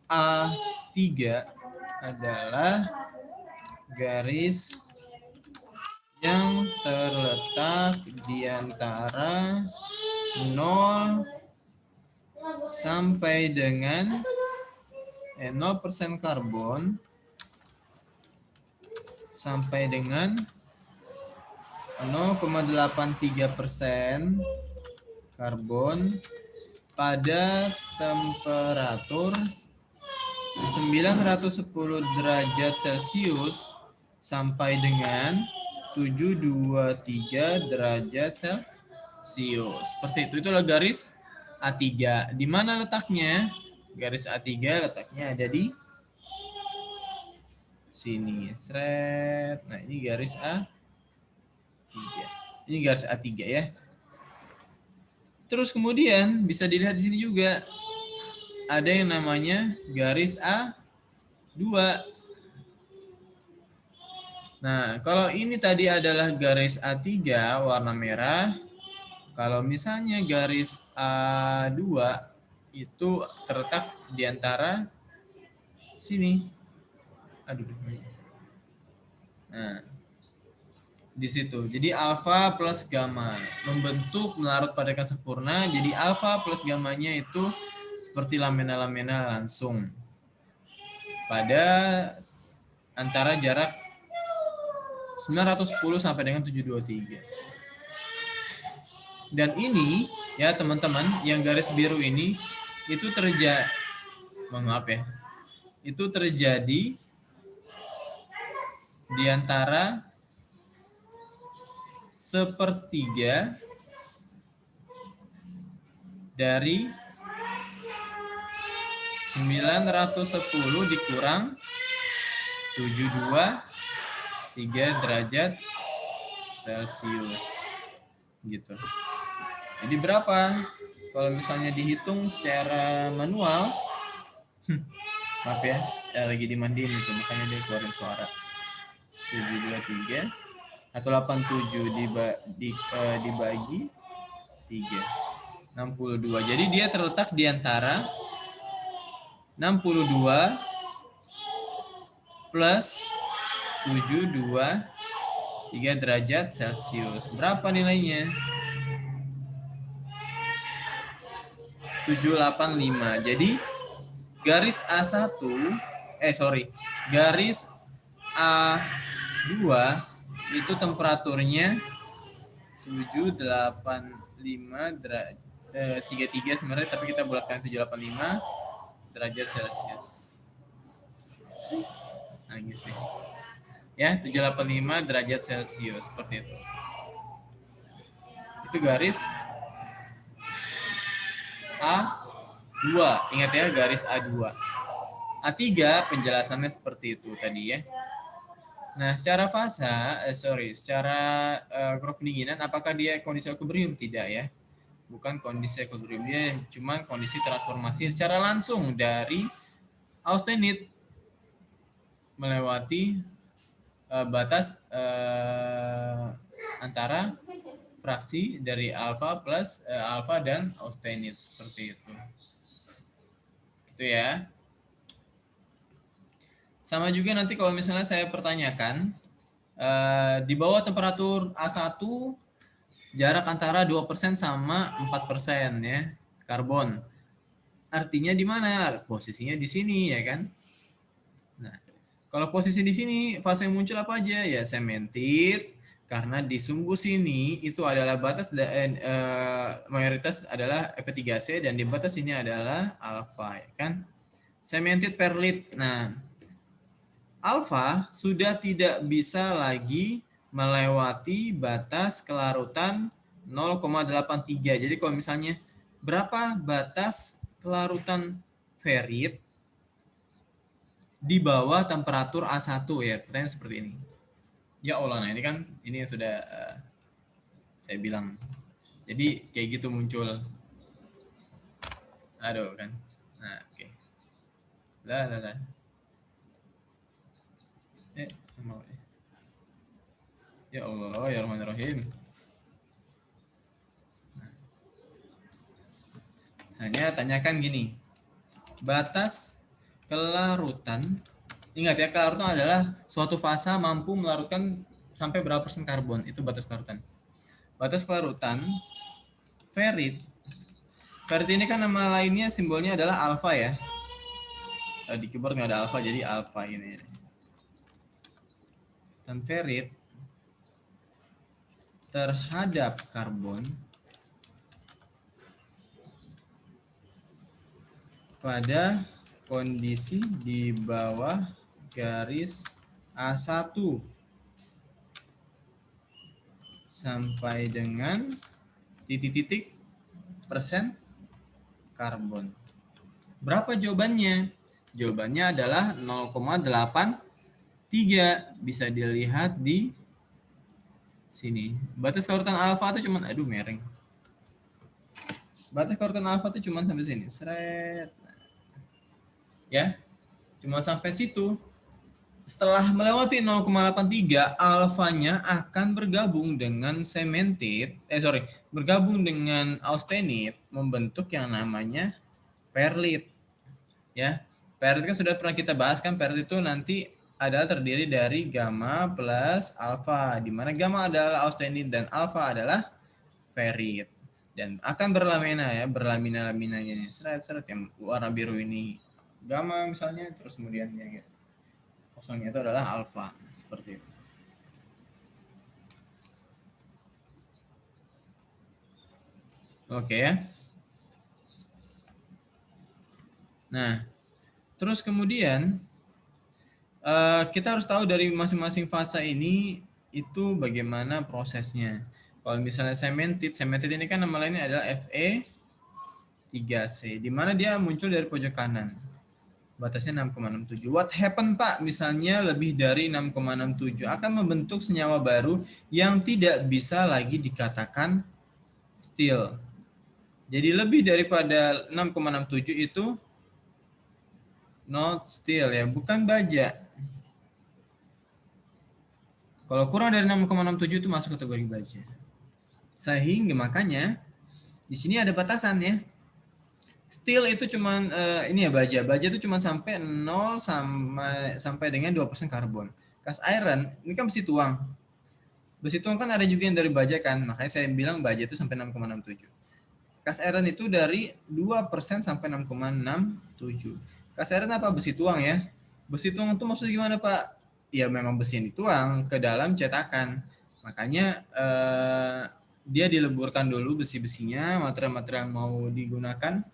A3 adalah garis yang terletak di antara 0 sampai dengan 0% karbon sampai dengan 0,83% karbon pada temperatur 910 derajat Celcius sampai dengan 723 derajat Celcius. Seperti itu. Itulah garis A3. Di mana letaknya? Garis A3 letaknya ada di sini. Seret. Nah, ini garis A3. Ini garis A3 ya. Terus kemudian bisa dilihat di sini juga ada yang namanya garis A2. Nah, kalau ini tadi adalah garis A3 warna merah. Kalau misalnya garis A2 itu terletak di antara sini. Nah, di situ. Jadi alfa plus gamma membentuk melarut pada sempurna. Jadi alfa plus gammanya itu seperti lamena-lamena langsung pada antara jarak 910 sampai dengan 723. Dan ini ya teman-teman, yang garis biru ini itu terjadi, maaf ya, itu terjadi di antara sepertiga dari 910 dikurang 723 derajat Celcius gitu. Jadi berapa? Kalau misalnya dihitung secara manual, maaf ya, lagi dimandiin itu, makanya dia keluarin suara. 723 atau 87 dibagi 3. 62. Jadi dia terletak di antara 62 plus 723 derajat Celcius. Berapa nilainya? 785. Jadi garis A1 garis A2 itu temperaturnya 785 derajat 33 sebenarnya, tapi kita bulatkan 785 derajat Celcius. Nangis nih. Ya, 785 derajat Celcius seperti itu. Itu garis A2. Ingat ya, garis A2. A3 penjelasannya seperti itu tadi ya. Nah, secara secara kurva pendinginan, apakah dia kondisi equilibrium? Tidak ya. Bukan kondisi equilibrium, dia cuma kondisi transformasi secara langsung dari austenit melewati batas antara fraksi dari alfa plus alfa dan austenit seperti itu. Gitu ya. Sama juga nanti kalau misalnya saya pertanyakan di bawah temperatur A1 jarak antara 2% sama 4% ya karbon. Artinya di mana? Posisinya di sini ya kan? Nah, kalau posisi di sini fase yang muncul apa aja? Ya cemented, karena di sumbu sini itu adalah batas mayoritas adalah F3C dan di batas ini adalah alfa ya kan? Cemented perlit. Nah, alfa sudah tidak bisa lagi melewati batas kelarutan 0,83. Jadi kalau misalnya berapa batas kelarutan ferit di bawah temperatur A1 ya, pertanyaan seperti ini. Ya Allah, nah ini kan ini sudah saya bilang. Jadi kayak gitu muncul. Aduh kan. Nah, oke. Lah. Ya Allah, ya Rahmanirrahim. Misalnya tanyakan gini. Batas kelarutan, ingat ya, kelarutan adalah suatu fasa mampu melarutkan sampai berapa persen karbon, itu batas kelarutan. Batas kelarutan ferit. Ferit ini kan nama lainnya simbolnya adalah alfa ya. Di keyboard nggak ada alfa, jadi alfa ini. Dan ferit terhadap karbon pada kondisi di bawah garis A1 sampai dengan titik-titik persen karbon. Berapa jawabannya? Jawabannya adalah 0,83. Bisa dilihat di sini. Batas kelarutan alfa itu cuman mereng. Batas kelarutan alfa itu cuman sampai sini. Seret. Ya. Cuma sampai situ. Setelah melewati 0,83, alfanya akan bergabung dengan bergabung dengan austenit membentuk yang namanya perlit. Ya. Perlit kan sudah pernah kita bahas kan, perlit itu nanti adalah terdiri dari gamma plus alfa, di mana gamma adalah austenit dan alfa adalah ferit. Dan akan berlamina ya, berlamina-lamina ini. Seret-seret yang warna biru ini gamma misalnya, terus kemudian yang kosongnya itu adalah alfa, seperti itu. Oke ya. Nah, terus kemudian kita harus tahu dari masing-masing fase ini itu bagaimana prosesnya. Kalau misalnya cemented ini kan nama lainnya adalah Fe3C, di mana dia muncul dari pojok kanan. Batasnya 6,67. What happen Pak? Misalnya lebih dari 6,67 akan membentuk senyawa baru yang tidak bisa lagi dikatakan still. Jadi lebih daripada 6,67 itu not still ya, bukan baja. Kalau kurang dari 6,67 itu masuk kategori baja. Sehingga makanya di sini ada batasan ya. Steel itu cuman ini ya baja. Baja itu cuma sampai 0 sampai dengan 2% karbon. Cast iron ini kan besi tuang. Besi tuang kan ada juga yang dari baja kan. Makanya saya bilang baja itu sampai 6,67. Cast iron itu dari 2% sampai 6,67. Cast iron apa? Besi tuang ya. Besi tuang itu maksudnya gimana Pak? Ya memang besi yang dituang ke dalam cetakan. Makanya dia dileburkan dulu besi-besinya, material-material yang mau digunakan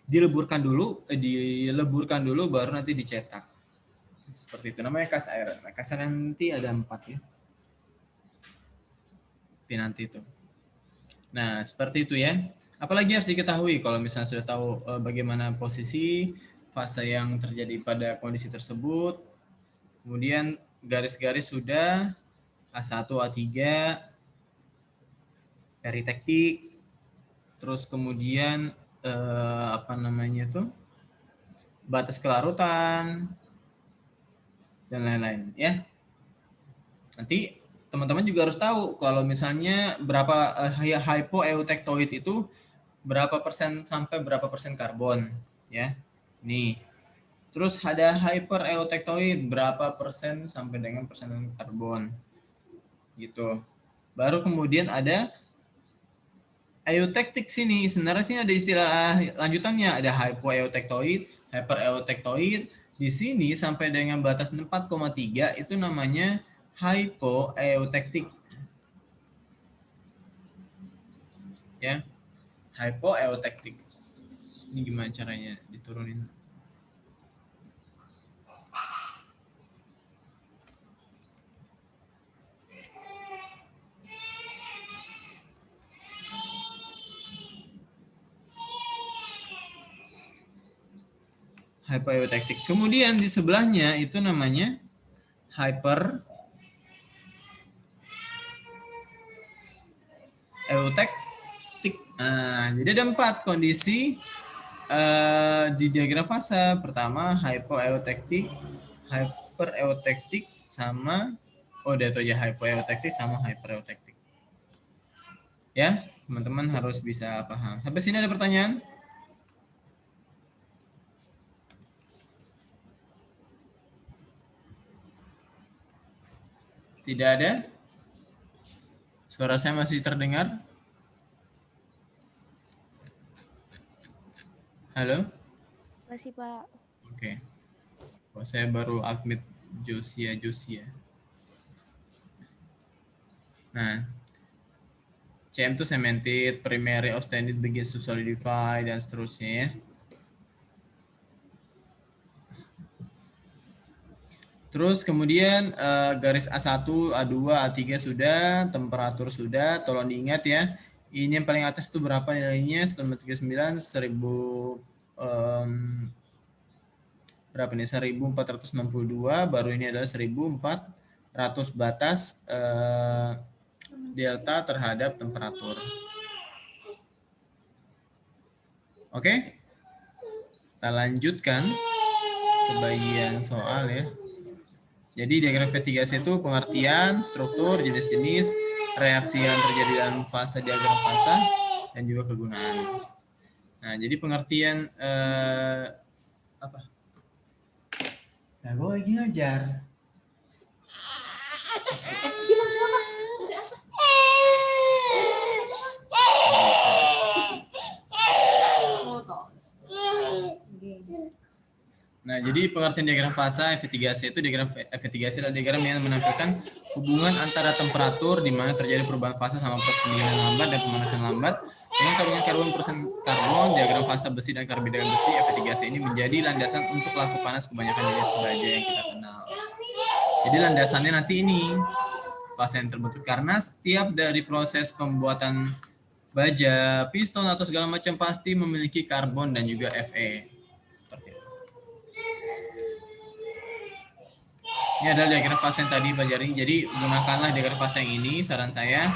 dileburkan dulu baru nanti dicetak. Seperti itu namanya cast iron. Nah, cast iron nanti ada 4 ya. Nanti itu. Nah, seperti itu ya. Apalagi harus diketahui kalau misalnya sudah tahu bagaimana posisi fase yang terjadi pada kondisi tersebut. Kemudian garis-garis sudah, A1, A3, peritektik, terus kemudian apa namanya tuh, batas kelarutan, dan lain-lain ya. Nanti teman-teman juga harus tahu kalau misalnya berapa hypoeutectoid itu berapa persen sampai berapa persen karbon ya. Nih. Terus ada hypereutectoid berapa persen sampai dengan persen karbon. Gitu. Baru kemudian ada eutectic sini. Sebenarnya sini ada istilah lanjutannya, ada hypoeutectoid, hypereutectoid. Di sini sampai dengan batas 4,3 itu namanya hypoeutectic. Ya. Hypoeutectic. Ini gimana caranya diturunin? Hypoeutectic. Kemudian di sebelahnya itu namanya hyper eutectic. Nah, jadi ada 4 kondisi di diagram fase. Pertama hypoeutectic, hypereutectic, sama udah itu aja, hypoeutectic sama hypereutectic. Ya, teman-teman harus bisa paham. Sampai sini ada pertanyaan? Tidak ada? Suara saya masih terdengar? Halo? Masih, Pak. Oke. Oh, saya baru admit Josia. Nah, CM itu cemented, primary austenite begins to solidify, dan seterusnya ya. Terus kemudian garis A1, A2, A3 sudah, temperatur sudah, tolong diingat ya. Ini yang paling atas itu berapa nilainya? 1939, 1000 berapa nih? 1462, baru ini adalah 1400 batas delta terhadap temperatur. Oke? Kita lanjutkan ke bagian soal ya. Jadi diagram V3C itu pengertian, struktur, jenis-jenis, reaksi yang terjadi dalam fase diagram fase, dan juga kegunaan. Nah, jadi pengertian apa? Nah, gue lagi ngajar. Nah, jadi pengertian diagram fase F3C itu diagram F3C adalah diagram yang menampilkan hubungan antara temperatur di mana terjadi perubahan fase sama proses pendinginan lambat dan pemanasan lambat dengan kandungan karbon persen karbon. Diagram fase besi dan karbohidrat besi F3C ini menjadi landasan untuk laku panas kebanyakan jenis baja yang kita kenal. Jadi landasannya nanti ini fase yang terbentuk karena setiap dari proses pembuatan baja, piston atau segala macam pasti memiliki karbon dan juga Fe. Seperti itu. Ini adalah diagram fase yang tadi pelajari. Jadi gunakanlah diagram fase yang ini, saran saya.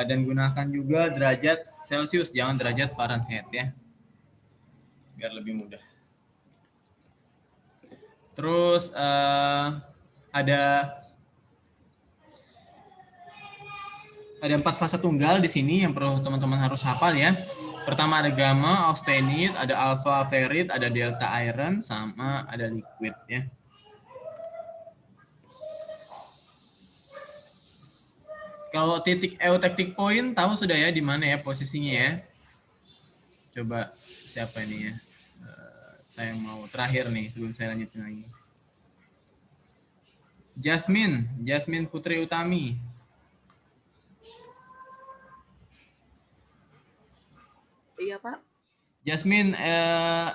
Dan gunakan juga derajat Celcius, jangan derajat Fahrenheit ya. Biar lebih mudah. Terus ada 4 fase tunggal di sini yang perlu teman-teman harus hafal ya. Pertama ada gamma, austenite, ada alpha, ferrit, ada delta, iron, sama ada liquid ya. Kalau titik eutectic point tahu sudah ya di mana ya posisinya ya. Coba siapa ini ya? Saya mau terakhir nih sebelum saya lanjutin lagi. Jasmine Putri Utami. Iya, Pak. Jasmine,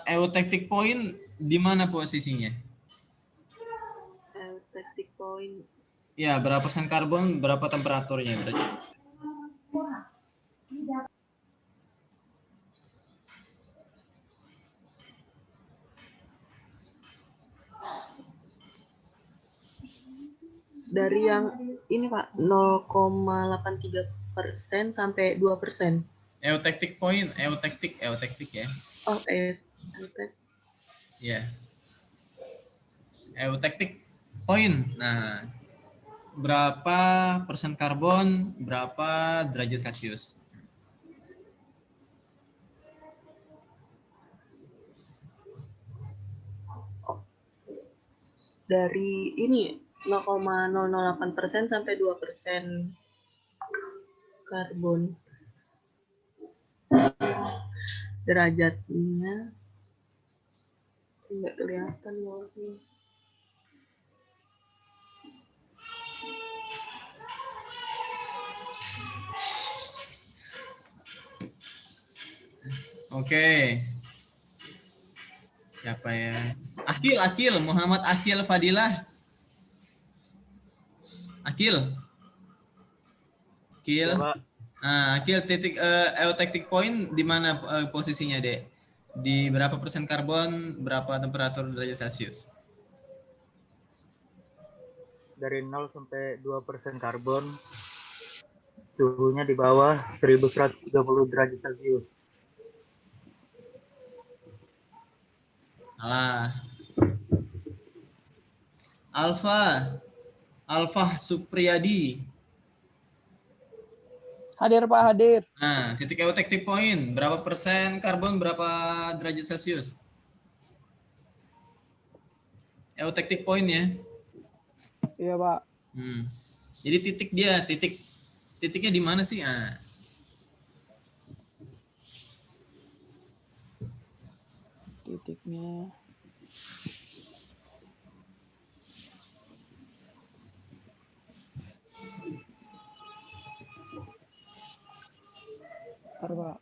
eutectic point di mana posisinya? Eutectic point. Ya, berapa persen karbon, berapa temperaturnya? dari yang ini Pak 0,83% sampai 2%. Eutectic point, eutektik ya. Oh, Ya. Eutectic point. Nah, berapa persen karbon, berapa derajat Celcius? dari ini 0,008% sampai 2% karbon. Derajatnya nggak kelihatan bawahnya. Oke. Siapa ya? Akil, Muhammad Akil Fadilah. Akil. Akil, titik eutectic point di mana posisinya, Dek? Di berapa persen karbon, berapa temperatur derajat Celcius? Dari 0 sampai 2% karbon, suhunya di bawah 1130 derajat Celcius. Salah. Alfa Supriyadi. Hadir Pak, hadir. Nah, titik eutectic point, berapa persen karbon, berapa derajat Celcius? Eutectic point ya. Iya Pak. Jadi titiknya di mana sih? Titiknya. Bentar, Pak.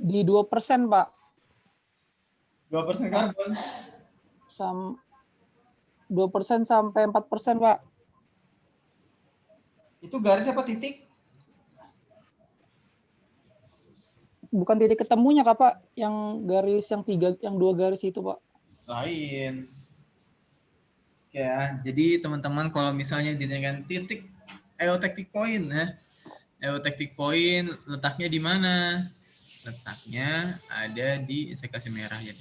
Di 2%, Pak. 2% karbon. 2% sampai 4%, Pak. Itu garis apa titik? Bukan titik ketemunya, Kak, Pak. Yang garis yang 2 garis itu, Pak. Lain. Ya, jadi teman-teman kalau misalnya ditanyakan titik eutectic point ya. Eutectic point letaknya di mana? Letaknya ada di, saya kasih merah ya.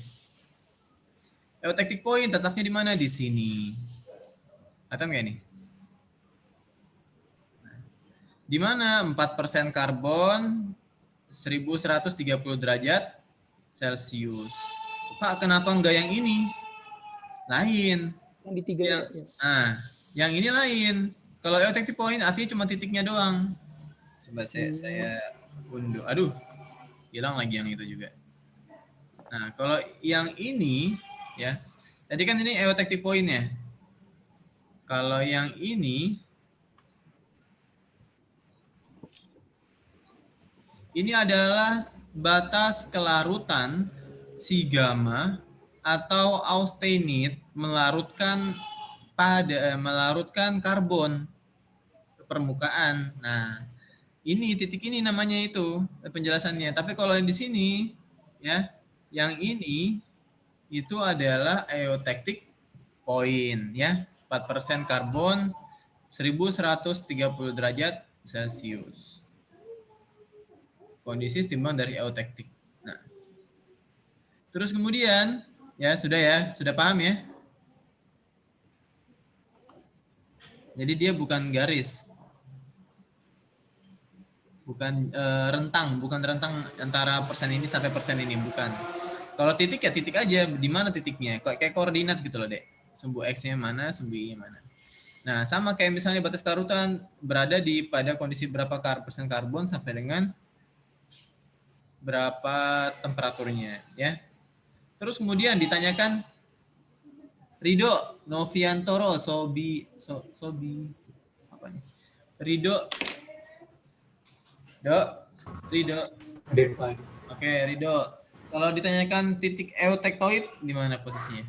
Eutectic point letaknya di mana? Di sini. Kelihatan nggak nih? Di mana 4% karbon, 1130 derajat Celcius. Pak, kenapa enggak yang ini? Lain. Yang di 3 yang, yang ini lain. Kalau eutectic point artinya cuma titiknya doang. Coba saya unduh. Aduh, hilang lagi yang itu juga. Nah, kalau yang ini ya, tadi kan ini eutectic point ya. Kalau yang ini adalah batas kelarutan si gamma atau austenit melarutkan karbon ke permukaan. Nah, ini titik ini namanya itu penjelasannya. Tapi kalau yang di sini ya, yang ini itu adalah eutectic point ya, 4% karbon, 1130 derajat Celcius. Kondisi timbang dari eutectic. Nah, terus kemudian ya, sudah paham ya? Jadi dia bukan garis, bukan rentang antara persen ini sampai persen ini, bukan. Kalau titik ya titik aja, di mana titiknya? Kayak koordinat gitu loh, Dek. Sumbu X-nya mana, sumbu Y-nya mana. Nah, sama kayak misalnya batas kelarutan berada pada kondisi berapa persen karbon sampai dengan berapa temperaturnya ya. Terus kemudian ditanyakan Rido Noviantoro Sobi apa nih? Rido Oke, Rido. Kalau ditanyakan titik eutectoid di mana posisinya?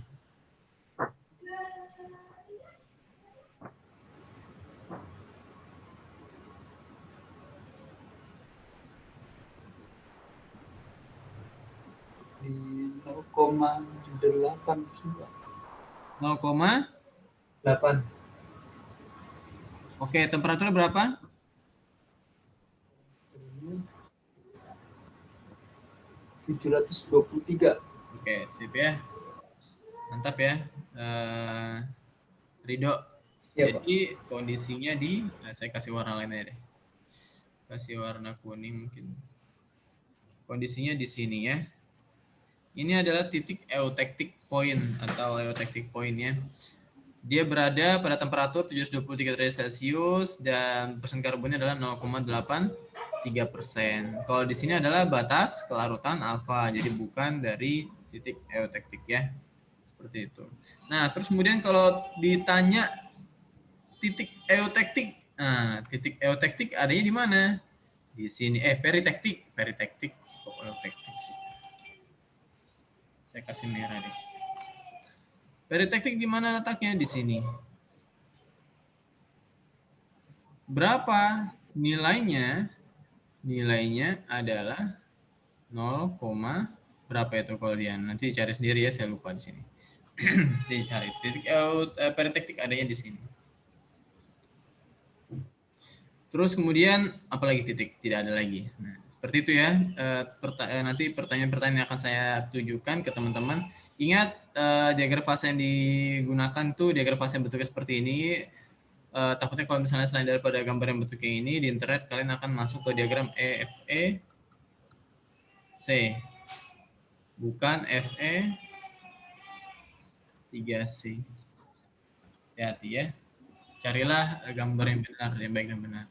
0,8. Oke, temperaturnya berapa? 723. Oke, sip ya. Mantap ya. Ridho. Iya, Pak. Jadi kondisinya saya kasih warna lain aja deh. Kasih warna kuning mungkin. Kondisinya di sini ya. Ini adalah titik eutectic point atau eutectic point ya. Dia berada pada temperatur 723 derajat Celcius dan persen karbonnya adalah 0,83%. Kalau di sini adalah batas kelarutan alfa, jadi bukan dari titik eutectic ya. Seperti itu. Nah, terus kemudian kalau ditanya titik eutectic, nah titik eutectic adanya di mana? Di sini. Peritektik kok eutectic sih. Saya kasih merah deh. Peritektik di mana letaknya? Di sini. Berapa nilainya? Nilainya adalah 0, berapa itu kalau dia? Nanti cari sendiri ya, saya lupa di sini. Dicari. Titik peritektik adanya di sini. Terus kemudian apalagi titik? Tidak ada lagi. Nah, seperti itu ya. Nanti pertanyaan-pertanyaan akan saya tujukan ke teman-teman. Ingat diagram fase yang digunakan tuh diagram fase yang bentuknya seperti ini. Takutnya kalau misalnya selain daripada gambar yang bentuknya ini di internet kalian akan masuk ke diagram EFE C. Bukan FE 3C. Hati-hati ya. Carilah gambar yang benar, yang baik dan benar.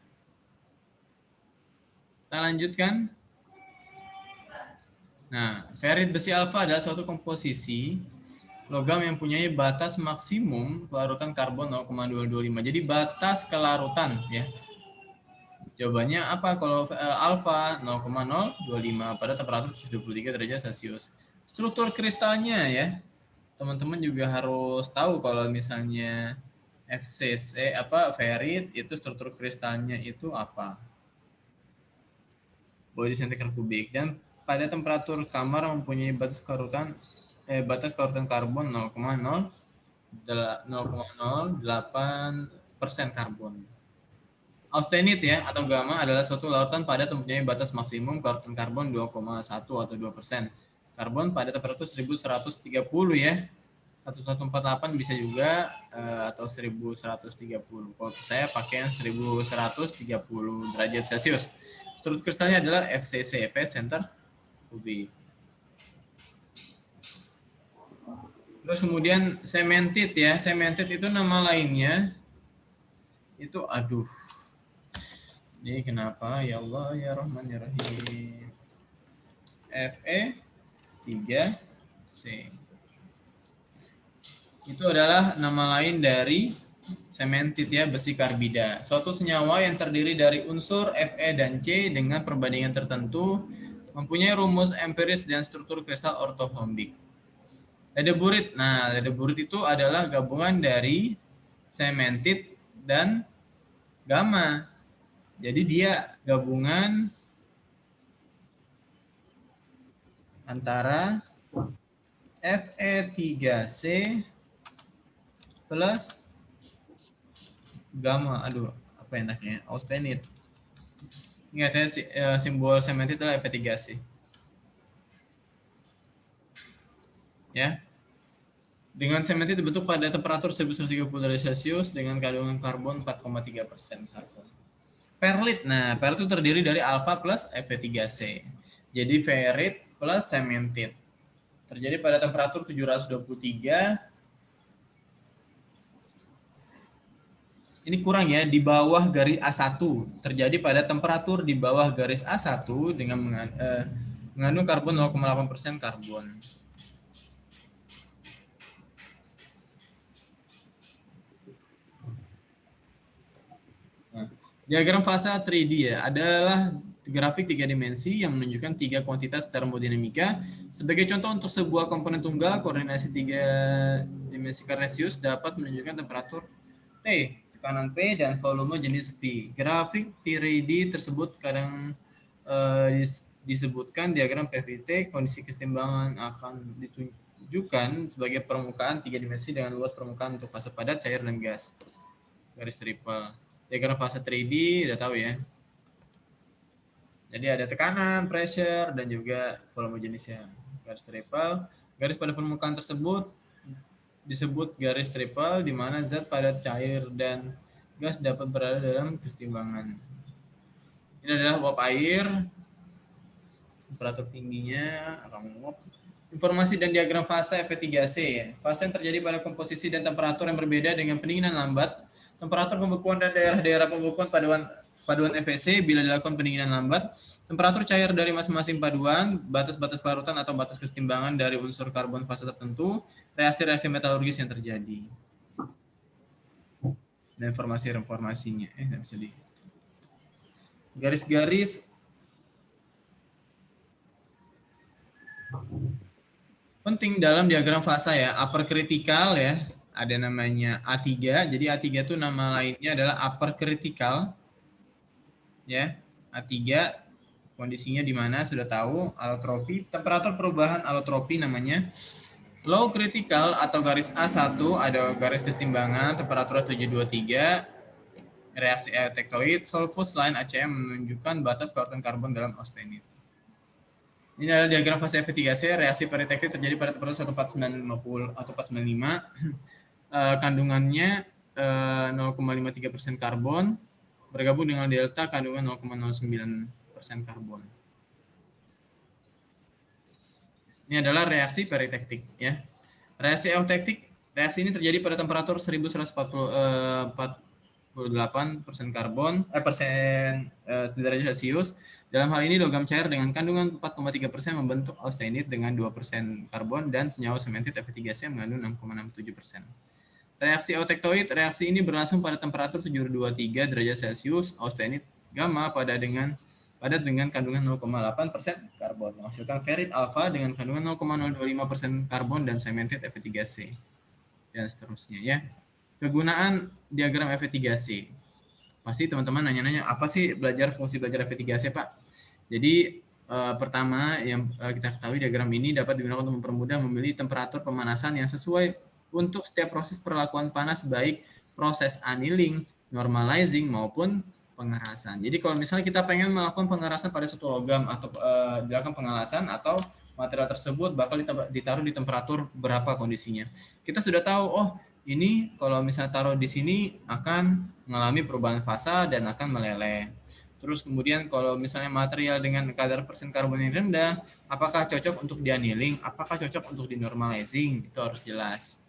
Kita lanjutkan. Nah, ferrit besi alfa adalah suatu komposisi logam yang mempunyai batas maksimum kelarutan karbon 0,225. Jadi batas kelarutan ya. Jawabannya apa kalau alfa 0,025 pada temperatur 723 derajat Celcius. Struktur kristalnya ya. Teman-teman juga harus tahu kalau misalnya FCC ferrit itu struktur kristalnya itu apa? Body centimeter kubik. Dan pada temperatur kamar mempunyai batas kelarutan karbon 0,08% karbon. Austenit ya atau gamma adalah suatu larutan padat mempunyai batas maksimum kelarutan karbon 2,1 atau 2%. Karbon pada temperatur 1130 ya. 1148 bisa juga atau 1130. Kalau saya pakai yang 1130 derajat Celcius. Struktur kristalnya adalah FCC, phase center kubik. Terus kemudian cemented ya. Cemented itu nama lainnya itu ini kenapa ya Allah ya Rahman ya Rahim. Fe 3C. Itu adalah nama lain dari cemented ya, besi karbida. Suatu senyawa yang terdiri dari unsur Fe dan C dengan perbandingan tertentu mempunyai rumus empiris dan struktur kristal ortorhombik. Ledeburit. Nah, ledeburit itu adalah gabungan dari cemented dan gamma. Jadi dia gabungan antara Fe3C plus gamma. Apa enaknya? Austenit. Ingat ya, simbol cemented adalah Fe3C. Ya. Dengan cemented dibentuk pada temperatur 1130 derajat Celcius dengan kandungan karbon 4,3% karbon. Perlit. Nah, perlit itu terdiri dari alfa plus Fe3C. Jadi ferrit plus cemented. Terjadi pada temperatur 723. Ini kurang ya, di bawah garis A1. Terjadi pada temperatur di bawah garis A1 dengan mengandung karbon 0,8% karbon. Nah, diagram fase 3D ya, adalah grafik 3 dimensi yang menunjukkan 3 kuantitas termodinamika. Sebagai contoh untuk sebuah komponen tunggal, koordinasi 3 dimensi kartesius dapat menunjukkan temperatur T, tekanan P, dan volume jenis V. Grafik 3D tersebut kadang disebutkan diagram PVT, kondisi kesetimbangan akan ditunjukkan sebagai permukaan 3 dimensi dengan luas permukaan untuk fase padat, cair, dan gas. Garis triple. Diagram fase 3D udah tahu ya. Jadi ada tekanan, pressure, dan juga volume jenisnya. Garis triple. Garis pada permukaan tersebut disebut garis triple, di mana zat padat, cair, dan gas dapat berada dalam kesetimbangan. Ini adalah uap air, temperatur tingginya akan menguap. Informasi dan diagram fase Fe3C. Fase yang terjadi pada komposisi dan temperatur yang berbeda dengan pendinginan lambat. Temperatur pembekuan dan daerah-daerah pembekuan paduan FeC bila dilakukan pendinginan lambat. Temperatur cair dari masing-masing paduan, batas-batas larutan atau batas kesetimbangan dari unsur karbon fase tertentu, reaksi-reaksi metalurgis yang terjadi. Dan informasi-informasinya. Nggak bisa di garis-garis penting dalam diagram fase ya. Upper critical ya, ada namanya A3. Jadi A3 itu nama lainnya adalah upper critical. Ya, A3 kondisinya di mana sudah tahu, alotropi, temperatur perubahan alotropi namanya. Low critical atau garis A1 ada garis kesetimbangan, temperatur 723, reaksi eutectoid, Solfus line ACM menunjukkan batas larutan karbon dalam austenit. Ini adalah diagram fase Fe3C, reaksi peritektik terjadi pada temperatur 14950 atau 495. Kandungannya 0,53% karbon, bergabung dengan delta kandungan 0,09% karbon. Ini adalah reaksi peritektik ya. Reaksi eutektik, reaksi ini terjadi pada temperatur 1148% karbon derajat Celcius. Dalam hal ini logam cair dengan kandungan 4,3% membentuk austenit dengan 2% karbon dan senyawa sementit Fe3C mengandung 6,67%. Reaksi eutektoid, reaksi ini berlangsung pada temperatur 723 derajat Celcius, austenit gamma padat dengan kandungan 0,8% karbon, menghasilkan ferit alfa dengan kandungan 0,025% karbon dan sementit Fe3C, dan seterusnya ya. Kegunaan diagram Fe3C. Pasti teman-teman nanya-nanya, apa sih fungsi belajar Fe3C, Pak? Jadi pertama yang kita ketahui, diagram ini dapat digunakan untuk mempermudah memilih temperatur pemanasan yang sesuai untuk setiap proses perlakuan panas, baik proses annealing, normalizing, maupun pengerasan. Jadi kalau misalnya kita pengen melakukan pengerasan pada suatu logam atau dilakukan pengelasan atau material tersebut bakal ditaruh di temperatur berapa kondisinya. Kita sudah tahu, oh ini kalau misalnya taruh di sini akan mengalami perubahan fasa dan akan meleleh. Terus kemudian kalau misalnya material dengan kadar persen karbon yang rendah, apakah cocok untuk di-annealing, apakah cocok untuk di-normalizing, itu harus jelas.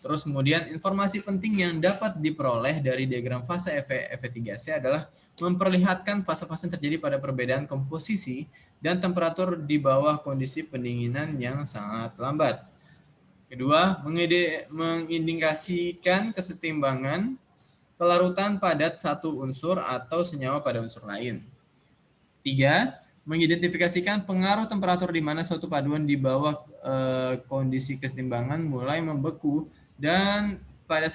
Terus kemudian informasi penting yang dapat diperoleh dari diagram fase Fe3C adalah memperlihatkan fase-fase yang terjadi pada perbedaan komposisi dan temperatur di bawah kondisi pendinginan yang sangat lambat. Kedua, mengindikasikan kesetimbangan kelarutan padat satu unsur atau senyawa pada unsur lain. Tiga, mengidentifikasikan pengaruh temperatur di mana suatu paduan di bawah kondisi kesetimbangan mulai membeku dan pada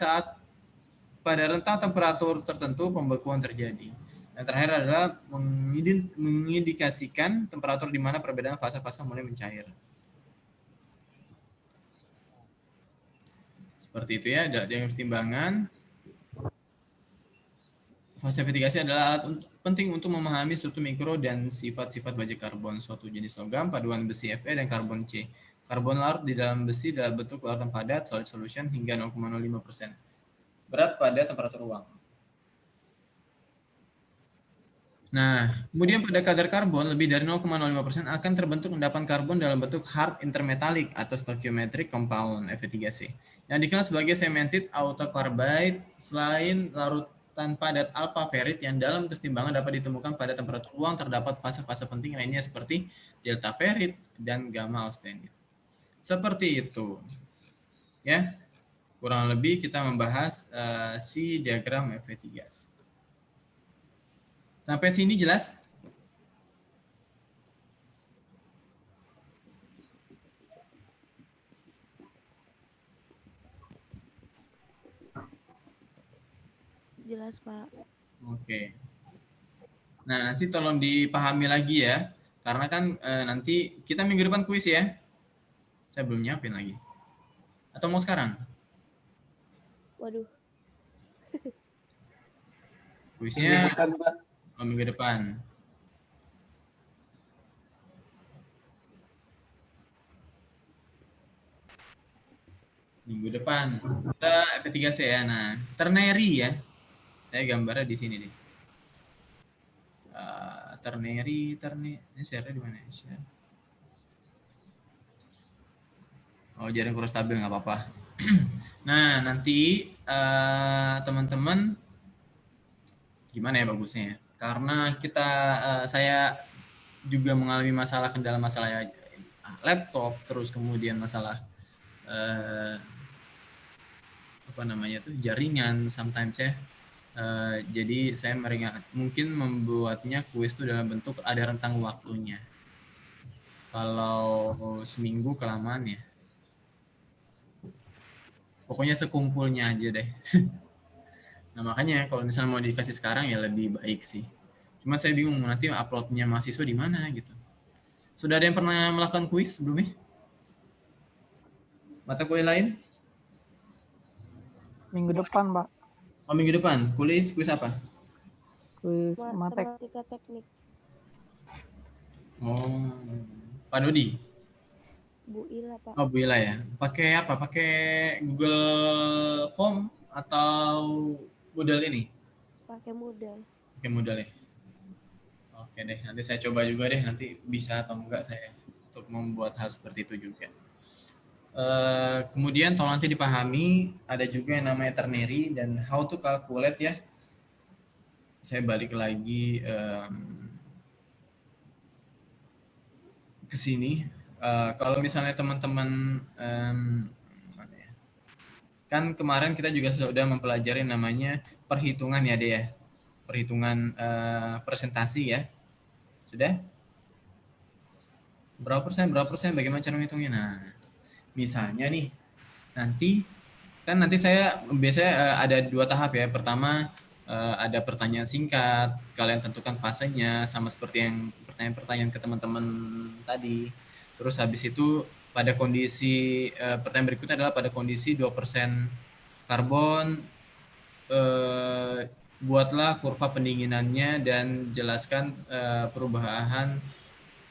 rentang temperatur tertentu pembekuan terjadi. Dan terakhir adalah mengindikasikan temperatur di mana perbedaan fase-fase mulai mencair. Seperti itu ya, diagram kesetimbangan. Fase Fe3C adalah alat penting untuk memahami struktur mikro dan sifat-sifat baja karbon suatu jenis logam, paduan besi Fe dan karbon C. Karbon larut di dalam besi dalam bentuk larutan padat, solid solution hingga 0,05%. Berat pada temperatur ruang. Nah, kemudian pada kadar karbon lebih dari 0,05% akan terbentuk endapan karbon dalam bentuk hard intermetallic atau stoichiometric compound Fe3C yang dikenal sebagai cemented autocarbide. Selain larutan padat alpha ferit yang dalam kesetimbangan dapat ditemukan pada temperatur ruang, terdapat fase-fase penting lainnya seperti delta ferit dan gamma austenit. Seperti itu. Ya. Kurang lebih kita membahas si diagram Fe3C. Sampai sini jelas? Jelas, Pak. Oke. Nah, nanti tolong dipahami lagi ya. Karena kan nanti kita minggu depan kuis ya. Saya belum nyiapin lagi. Atau mau sekarang? Waduh, Kuisnya Kan, Pak. minggu depan. Minggu depan. Kita F3C ya. Nah, ternary ya. Saya gambarnya di sini nih. Ternary. Ini share-nya di mana? Share. Oh, jaring kurang stabil nggak apa-apa. Nah, nanti teman-teman gimana ya bagusnya ya? Karena saya juga mengalami kendala masalah laptop, terus kemudian masalah jaringan sometimes ya. Jadi saya mungkin membuatnya kuis itu dalam bentuk ada rentang waktunya. Kalau seminggu kelamaan ya. Pokoknya sekumpulnya aja deh. Nah makanya kalau misalnya mau dikasih sekarang ya lebih baik sih. Cuma saya bingung nanti uploadnya mahasiswa di mana gitu. Sudah ada yang pernah melakukan kuis sebelumnya? Mata kuliah lain? Minggu depan, Pak. Oh minggu depan. Kuis apa? Kuis matek. matematika teknik. Oh, Pak Dodi. Bu Ila, Pak. Oh Bu Ila ya. Pakai apa? Pakai Google Form atau Moodle ini? Pakai Moodle. Pakai Moodle ya. Oke deh, nanti saya coba juga deh, nanti bisa atau enggak saya untuk membuat hal seperti itu juga. Kemudian tolong nanti dipahami, ada juga yang namanya ternary dan how to calculate ya. Saya balik lagi ke sini. Kalau misalnya teman-teman kan kemarin kita juga sudah mempelajari namanya perhitungan ya deh ya, perhitungan presentasi ya, sudah berapa persen bagaimana cara menghitungnya. Nah misalnya nih nanti saya biasanya ada 2 tahap ya. Pertama ada pertanyaan singkat, kalian tentukan fasenya sama seperti yang pertanyaan-pertanyaan ke teman-teman tadi. Terus habis itu pada kondisi pertanyaan berikutnya adalah pada kondisi 2% karbon, buatlah kurva pendinginannya dan jelaskan perubahan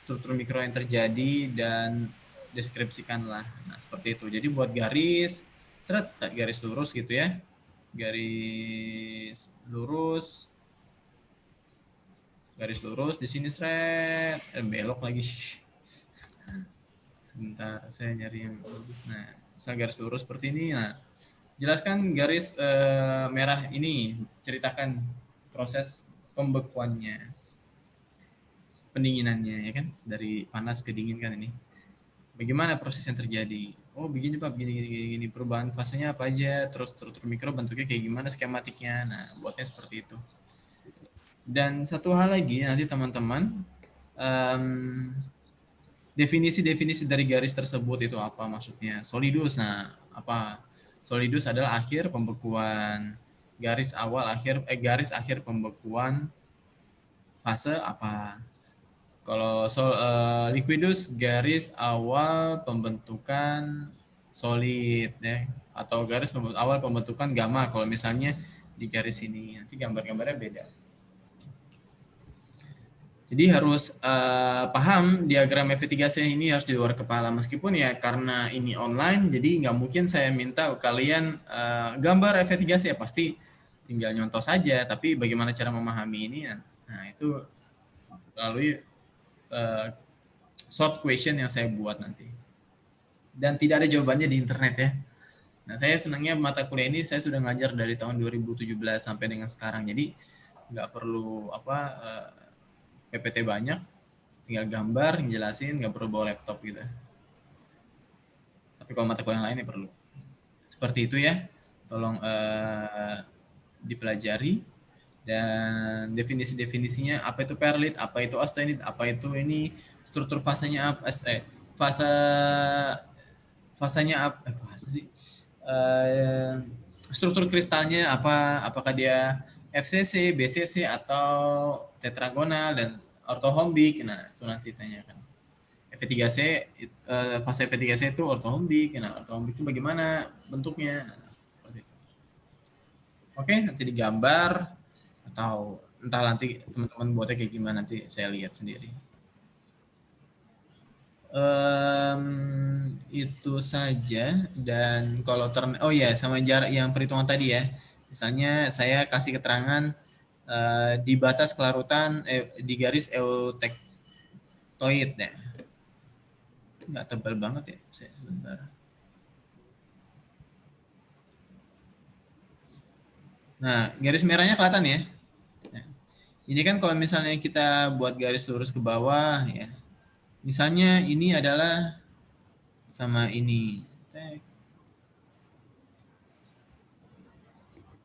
struktur mikro yang terjadi dan deskripsikanlah. Nah, seperti itu. Jadi buat garis lurus gitu ya. Garis lurus di sini belok lagi. Sebentar, saya nyari yang bagus. Nah, misal garis lurus seperti ini. Nah, jelaskan garis merah ini, ceritakan proses pembekuannya, pendinginannya ya kan, dari panas ke dingin kan ini. Bagaimana proses yang terjadi? Oh, begini Pak, begini. Perubahan fasenya apa aja, terus struktur mikro bentuknya kayak gimana, skematiknya. Nah, buatnya seperti itu. Dan satu hal lagi nanti teman-teman, definisi-definisi dari garis tersebut itu apa maksudnya? Solidus, nah apa? Solidus adalah akhir pembekuan, garis akhir pembekuan fase apa? Kalau liquidus garis awal pembentukan solid ya, atau garis awal pembentukan gamma kalau misalnya di garis ini. Nanti gambar-gambarnya beda. Jadi harus paham diagram F3C ini harus di luar kepala. Meskipun ya karena ini online, jadi nggak mungkin saya minta kalian gambar F3C ya, pasti tinggal nyontoh saja. Tapi bagaimana cara memahami ini? Nah itu melalui short question yang saya buat nanti. Dan tidak ada jawabannya di internet ya. Nah saya senangnya mata kuliah ini saya sudah ngajar dari tahun 2017 sampai dengan sekarang. Jadi nggak perlu PPT banyak, tinggal gambar, ngejelasin, nggak perlu bawa laptop gitu. Tapi kalau mata kuliah lain ya perlu. Seperti itu ya, tolong dipelajari. Dan definisi-definisinya, apa itu perlit, apa itu austenit, apa itu ini, struktur fasenya apa, fasenya apa, struktur kristalnya apa, apakah dia FCC, BCC, atau tetragonal, dan orthohombic. Nah, itu nanti tanyakan. V3C, fase V3C itu orthohombic. Nah, orthohombic itu bagaimana bentuknya? Nah, seperti itu. Oke, nanti digambar atau entah nanti teman-teman buatnya kayak gimana, nanti saya lihat sendiri. Itu saja. Dan kalau oh ya, sama jarak yang perhitungan tadi ya. Misalnya saya kasih keterangan di batas kelarutan di garis eutektoid ya. Nggak tebal banget ya, saya sebentar. Nah, garis merahnya kelihatan ya. Nah, ini kan kalau misalnya kita buat garis lurus ke bawah ya. Misalnya ini adalah sama ini.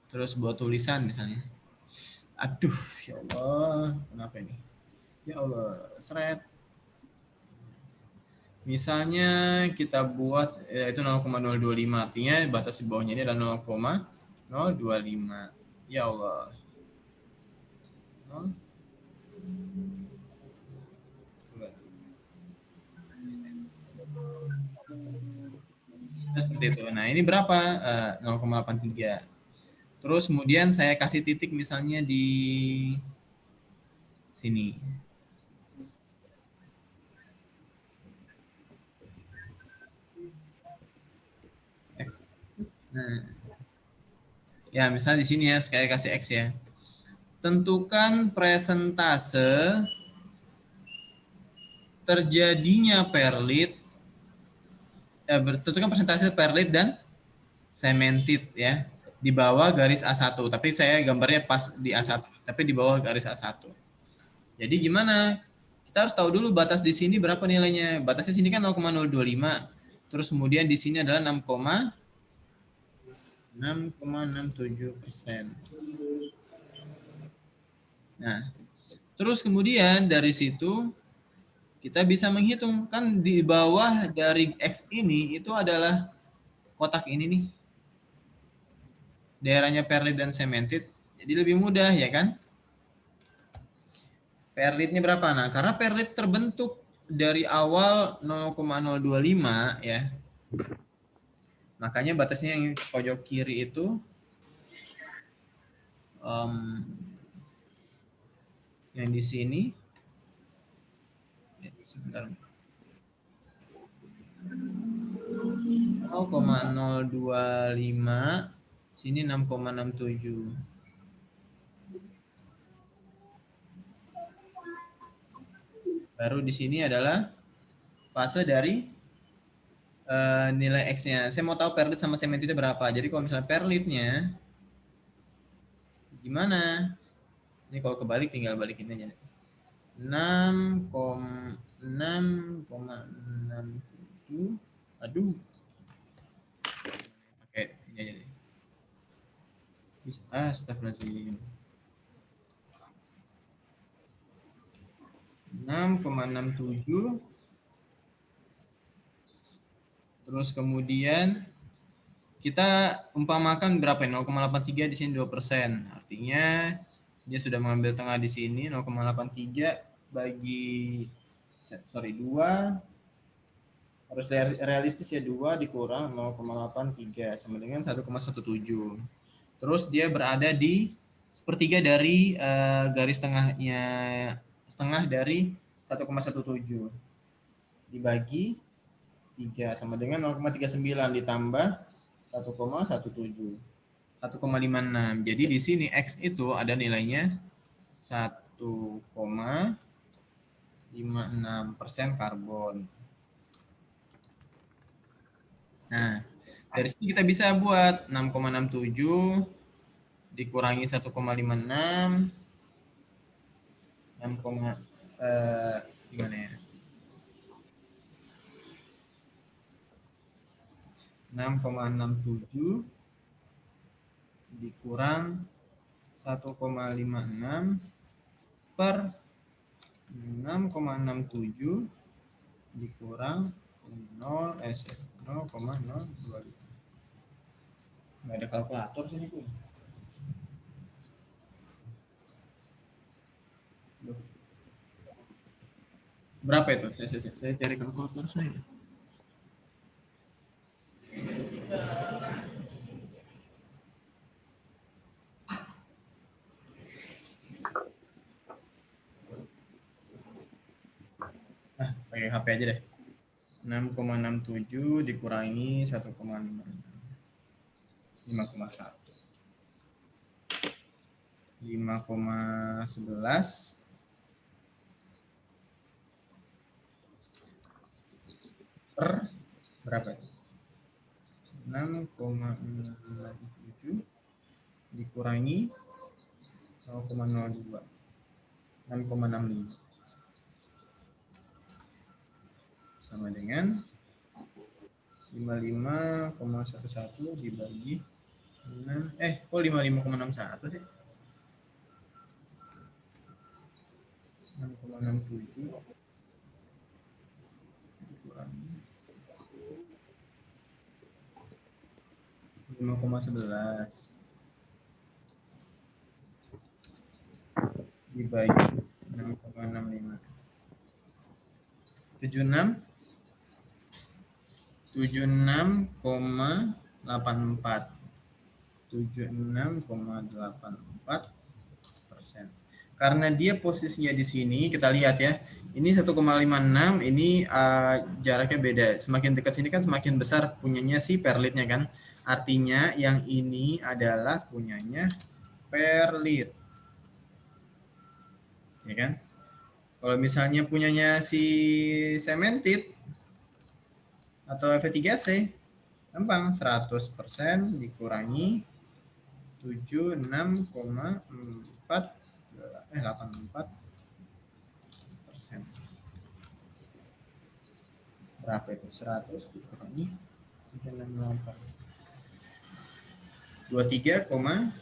Terus buat tulisan misalnya. Aduh, ya Allah, kenapa ini? Ya Allah, seret. Misalnya kita buat itu 0,025, artinya batas di bawahnya ini adalah 0,025. Ya Allah. Nah, seperti itu. Nah, ini berapa? 0,83. Terus kemudian saya kasih titik misalnya di sini. Nah, ya misalnya di sini ya, saya kasih X ya. Tentukan presentase terjadinya perlit, tentukan presentase perlit dan cemented ya, di bawah garis A1. Tapi saya gambarnya pas di A1, tapi di bawah garis A1. Jadi gimana? Kita harus tahu dulu batas di sini berapa nilainya. Batasnya sini kan 0,025. Terus kemudian di sini adalah 6,67%. Nah, terus kemudian dari situ kita bisa menghitung, kan di bawah dari X ini itu adalah kotak ini nih. Daerahnya perlit dan cemented, jadi lebih mudah ya kan? Perlitnya berapa? Nah, karena perlit terbentuk dari awal 0,025 ya. Makanya batasnya yang pojok kiri itu yang di sini sebentar. 0,025, sini 6,67. Baru di sini adalah fase dari nilai X-nya. Saya mau tahu perlit sama cementednya berapa. Jadi kalau misalnya perlitnya gimana? Ini kalau kebalik tinggal balikin aja. 6,67. Aduh. Oke, ini aja deh. Astagfirullahaladzim. 6,67. Terus kemudian kita umpamakan berapa? 0,83 di sini 2%. Artinya dia sudah mengambil tengah di sini 0,83 bagi 2. Harus realistis ya, 2 dikurang 0,83 sama dengan 1,17. Terus dia berada di sepertiga dari garis tengahnya, setengah dari 1,17 dibagi 3 sama dengan 0,39 ditambah 1,17. 1,56. Jadi di sini X itu ada nilainya 1,56% karbon. Nah, dari sini kita bisa buat 6,67 dikurangi 1,56, gimana ya? 6,67 dikurang 1,56 per 6,67 dikurang 0,02. Nggak ada kalkulator sini pun. Berapa itu? Saya cari kalkulator saya. Pakai HP aja deh. 6,67 dikurangi 1,5. 5,1. 5,11 per berapa? 6,67 dikurangi 0,02. 6,65 sama dengan 55,11 dibagi 6. Kok 55,61 sih? 6,67 dikurangi 5,11 dibagi 6,65. 76,84. 76,84%. Karena dia posisinya di sini, kita lihat ya. Ini 1,56, ini jaraknya beda. Semakin dekat sini kan semakin besar punyanya si Perlitnya kan. Artinya yang ini adalah punyanya Perlit. Ya kan? Kalau misalnya punyanya si Cemented atau F3C, gampang, 100% dikurangi 84%. Berapa itu? 100 dikurangi 768. 23,16%.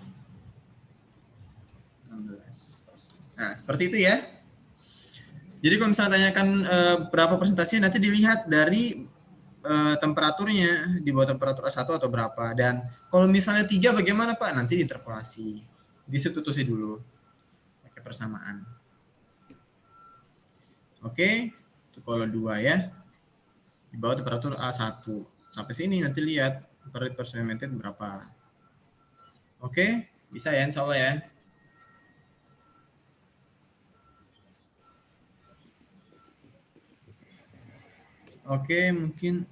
Nah, seperti itu ya. Jadi kalau misalnya tanyakan berapa persentase, nanti dilihat dari temperaturnya, di bawah temperatur A1 atau berapa. Dan kalau misalnya 3 bagaimana Pak? Nanti diinterpolasi. Disubstitusi dulu. Pakai persamaan. Oke, itu kalau 2 ya. Di bawah temperatur A1. Sampai sini nanti lihat Perlit per cemented berapa. Oke, bisa ya insya Allah ya. Oke, mungkin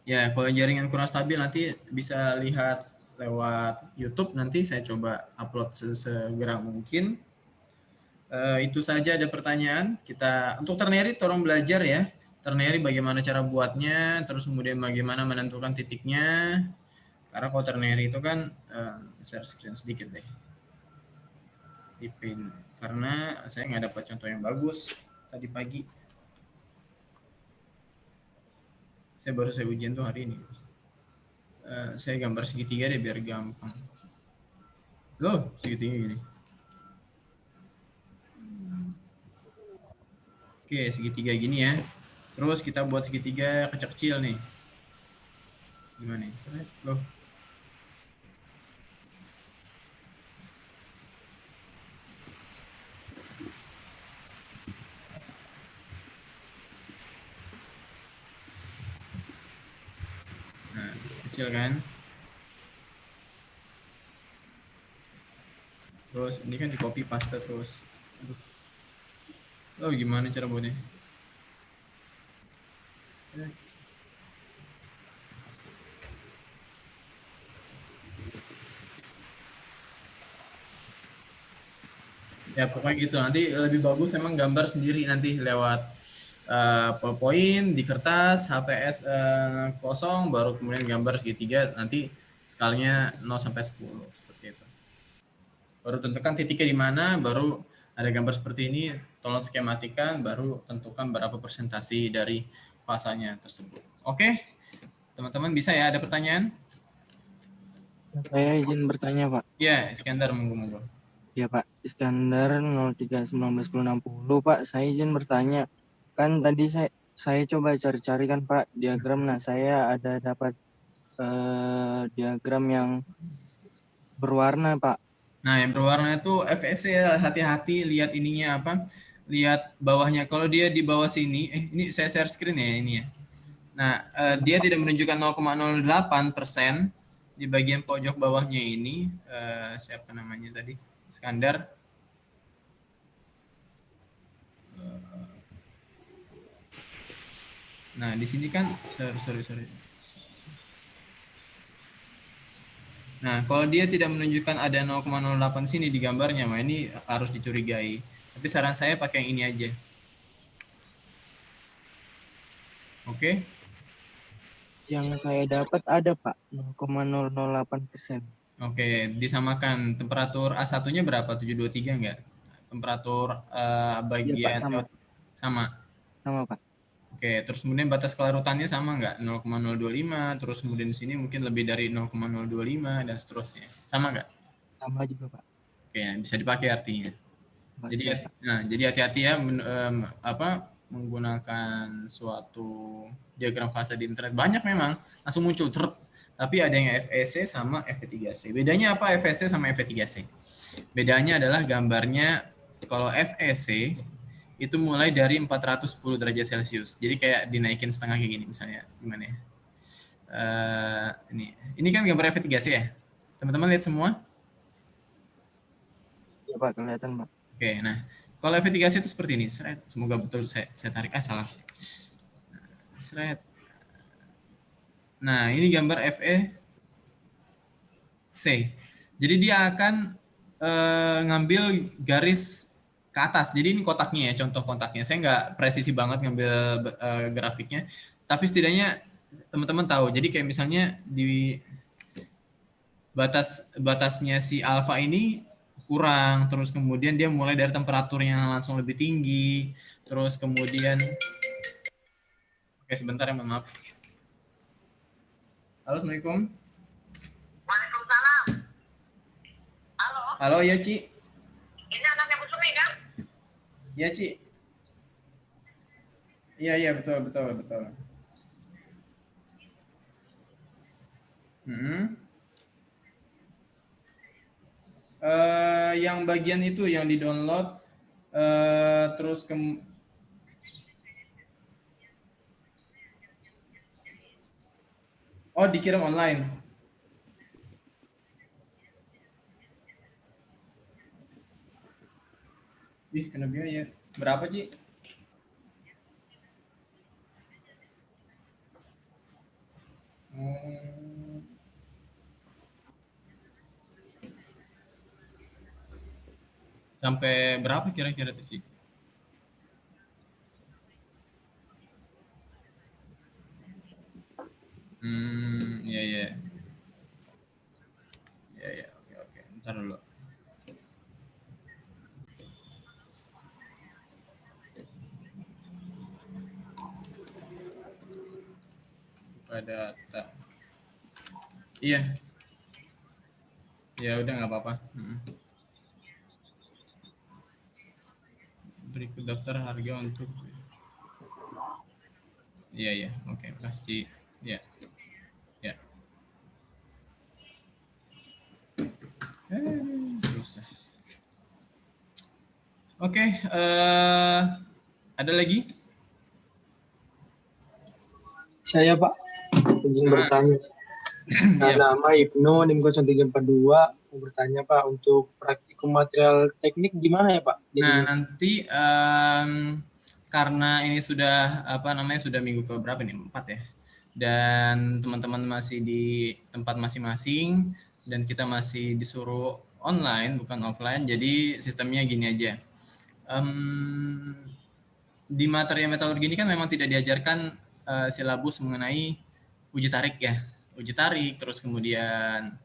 ya kalau jaringan kurang stabil nanti bisa lihat lewat YouTube, nanti saya coba upload segera mungkin. Itu saja, ada pertanyaan. Kita untuk ternary tolong belajar ya. Ternary bagaimana cara buatnya, terus kemudian bagaimana menentukan titiknya. Karena kalau ternary itu kan share screen sedikit deh. Dipin. Karena saya nggak dapat contoh yang bagus tadi pagi. Saya baru ujian tuh hari ini. Saya gambar segitiga deh biar gampang. Loh, segitiga gini. Oke, segitiga gini ya. Terus kita buat segitiga kecil-kecil nih. Gimana nih? Loh. Nah, kecil kan? Terus ini kan di copy paste terus. Aduh. Oh, gimana cara buatnya? Ya pokoknya gitu. Nanti lebih bagus emang gambar sendiri nanti lewat PowerPoint di kertas, HVS kosong, baru kemudian gambar segitiga, nanti skalanya 0 sampai 10 seperti itu. Baru tentukan titiknya di mana, baru ada gambar seperti ini, tolong skematikan, baru tentukan berapa persentase dari fasanya tersebut. Oke, teman-teman bisa ya, ada pertanyaan? Saya izin bertanya, Pak. Ya, Iskandar, monggo. Ya, Pak. Iskandar 03191060, Pak. Saya izin bertanya. Kan tadi saya coba cari-cari kan, Pak, diagram. Nah, saya ada dapat diagram yang berwarna, Pak. Nah, yang berwarna itu FSC, hati-hati lihat ininya apa, lihat bawahnya. Kalau dia di bawah sini, ini saya share screen ya ini ya. Nah, dia tidak menunjukkan 0,08% di bagian pojok bawahnya ini. Siapa namanya tadi? Iskandar. Nah, di sini kan, sorry. Nah, kalau dia tidak menunjukkan ada 0,08 sini di gambarnya, mah ini harus dicurigai. Tapi saran saya pakai yang ini aja. Oke? Yang saya dapat ada Pak, 0,008%. Oke, disamakan. Temperatur A1-nya berapa? 723 enggak? Temperatur Iya Pak, bagian sama. sama. Sama Pak. Oke, terus kemudian batas kelarutannya sama nggak? 0,025, terus kemudian di sini mungkin lebih dari 0,025 dan seterusnya. Sama nggak? Sama juga Pak. Oke, bisa dipakai artinya. Jadi, Siap, Pak. nah, jadi hati-hati ya menggunakan suatu diagram fase di internet. Banyak memang langsung muncul tapi ada yang FEC sama FE3C. Bedanya apa FEC sama FE3C? Bedanya adalah gambarnya kalau FEC itu mulai dari 410 derajat Celcius. Jadi kayak dinaikin setengah kayak gini misalnya. Gimana ya? Ini kan gambar FE3C ya? Teman-teman lihat semua? Ya Pak, kelihatan Pak. Oke, nah kalau FE3C itu seperti ini. Semoga betul saya tarik. Salah. Nah, ini gambar FEC. Jadi dia akan ngambil garis ke atas. Jadi ini kotaknya ya, contoh kotaknya. Saya nggak presisi banget ngambil grafiknya. Tapi setidaknya teman-teman tahu. Jadi kayak misalnya di batasnya si alfa ini kurang, terus kemudian dia mulai dari temperatur yang langsung lebih tinggi, terus kemudian oke sebentar ya, maaf. Halo, Assalamualaikum. Waalaikumsalam. Halo, ya Ci. Ini anaknya Bu Sumi kan? Iya Ci. Iya betul. Yang bagian itu yang di download terus dikirim online. Kena biaya. Berapa, Ci? Sampai berapa kira-kira tuh, Ci? Iya. Iya. Oke. Bentar dulu. Buka data. Iya. Ya udah nggak apa-apa. Berikut daftar harga untuk. Iya. Oke, makasih, Ci. Ya. Susah. Oke, ada lagi? Saya Pak, izin bertanya. Nama Ibnu NIM 0342 mau bertanya Pak, untuk praktikum material teknik gimana ya Pak? Nah, nanti karena ini sudah sudah minggu ke berapa nih? 4 ya. Dan teman-teman masih di tempat masing-masing dan kita masih disuruh online bukan offline. Jadi sistemnya gini aja. Di materi metalurgi ini kan memang tidak diajarkan silabus mengenai uji tarik ya. Uji tarik, terus kemudian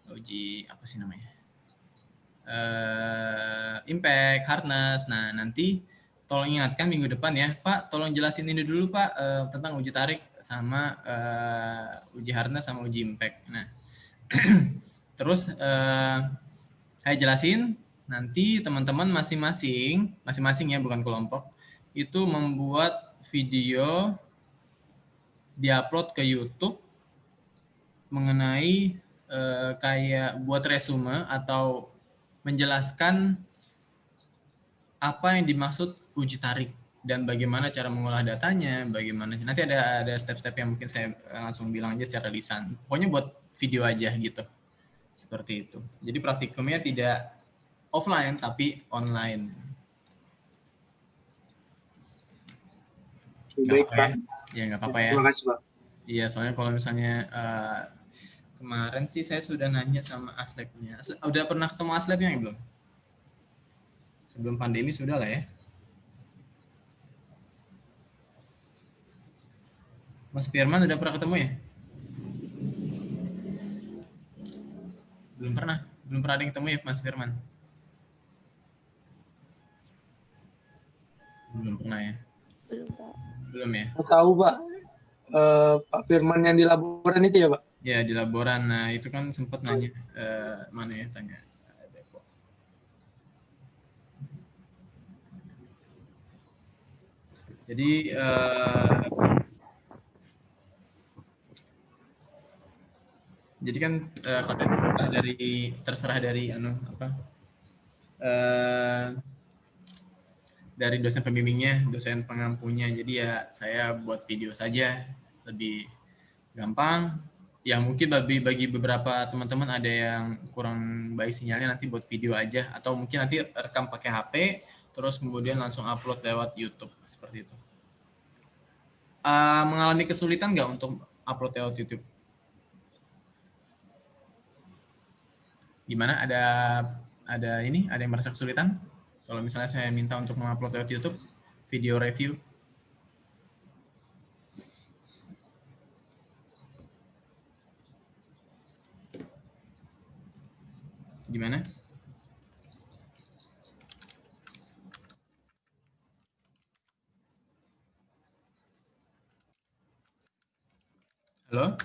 uji apa sih namanya? Impact, hardness. Nah, nanti tolong ingatkan minggu depan ya, Pak, tolong jelasin ini dulu Pak tentang uji tarik sama uji hardness sama uji impact. Nah, terus saya jelasin, nanti teman-teman masing-masing ya, bukan kelompok, itu membuat video diupload ke YouTube mengenai kayak buat resume atau menjelaskan apa yang dimaksud uji tarik dan bagaimana cara mengolah datanya, bagaimana nanti ada step-step yang mungkin saya langsung bilang aja secara lisan. Pokoknya buat video aja gitu. Seperti itu. Jadi praktikumnya tidak offline tapi online. Baik, Pak. Ya nggak apa-apa ya. Terima kasih, Pak. Iya, soalnya kalau misalnya kemarin sih saya sudah nanya sama Aslabnya. Udah pernah ketemu Aslabnya belum? Sebelum pandemi sudah lah ya. Mas Firman udah pernah ketemu ya? Belum pernah ada yang ketemu ya Mas Firman? Belum pernah ya? Belum, Pak. Belum ya? Saya tahu, Pak. Pak Firman yang di laboran itu ya, Pak? Ya, di laboran. Nah, itu kan sempat nanya mana ya tanya. Jadi kan katanya terserah dari dari dosen pembimbingnya, dosen pengampunya. Jadi ya saya buat video saja, lebih gampang. Yang mungkin bagi beberapa teman-teman ada yang kurang baik sinyalnya, nanti buat video aja, atau mungkin nanti rekam pakai HP terus kemudian langsung upload lewat YouTube seperti itu. Mengalami kesulitan nggak untuk upload lewat YouTube? Gimana? Ada yang merasa kesulitan? Kalau misalnya saya minta untuk mengupload lewat YouTube video review. Gimana? Halo?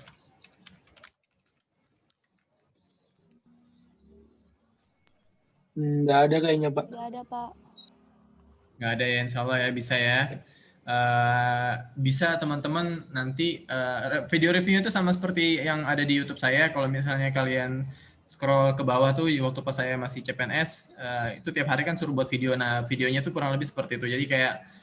Nggak ada kayaknya, Pak. Nggak ada, Pak. Nggak ada ya, insya Allah ya, bisa ya. Bisa teman-teman nanti video reviewnya itu sama seperti yang ada di YouTube saya. Kalau misalnya kalian scroll ke bawah tuh waktu pas saya masih CPNS, itu tiap hari kan suruh buat video. Nah, videonya tuh kurang lebih seperti itu. Jadi kayak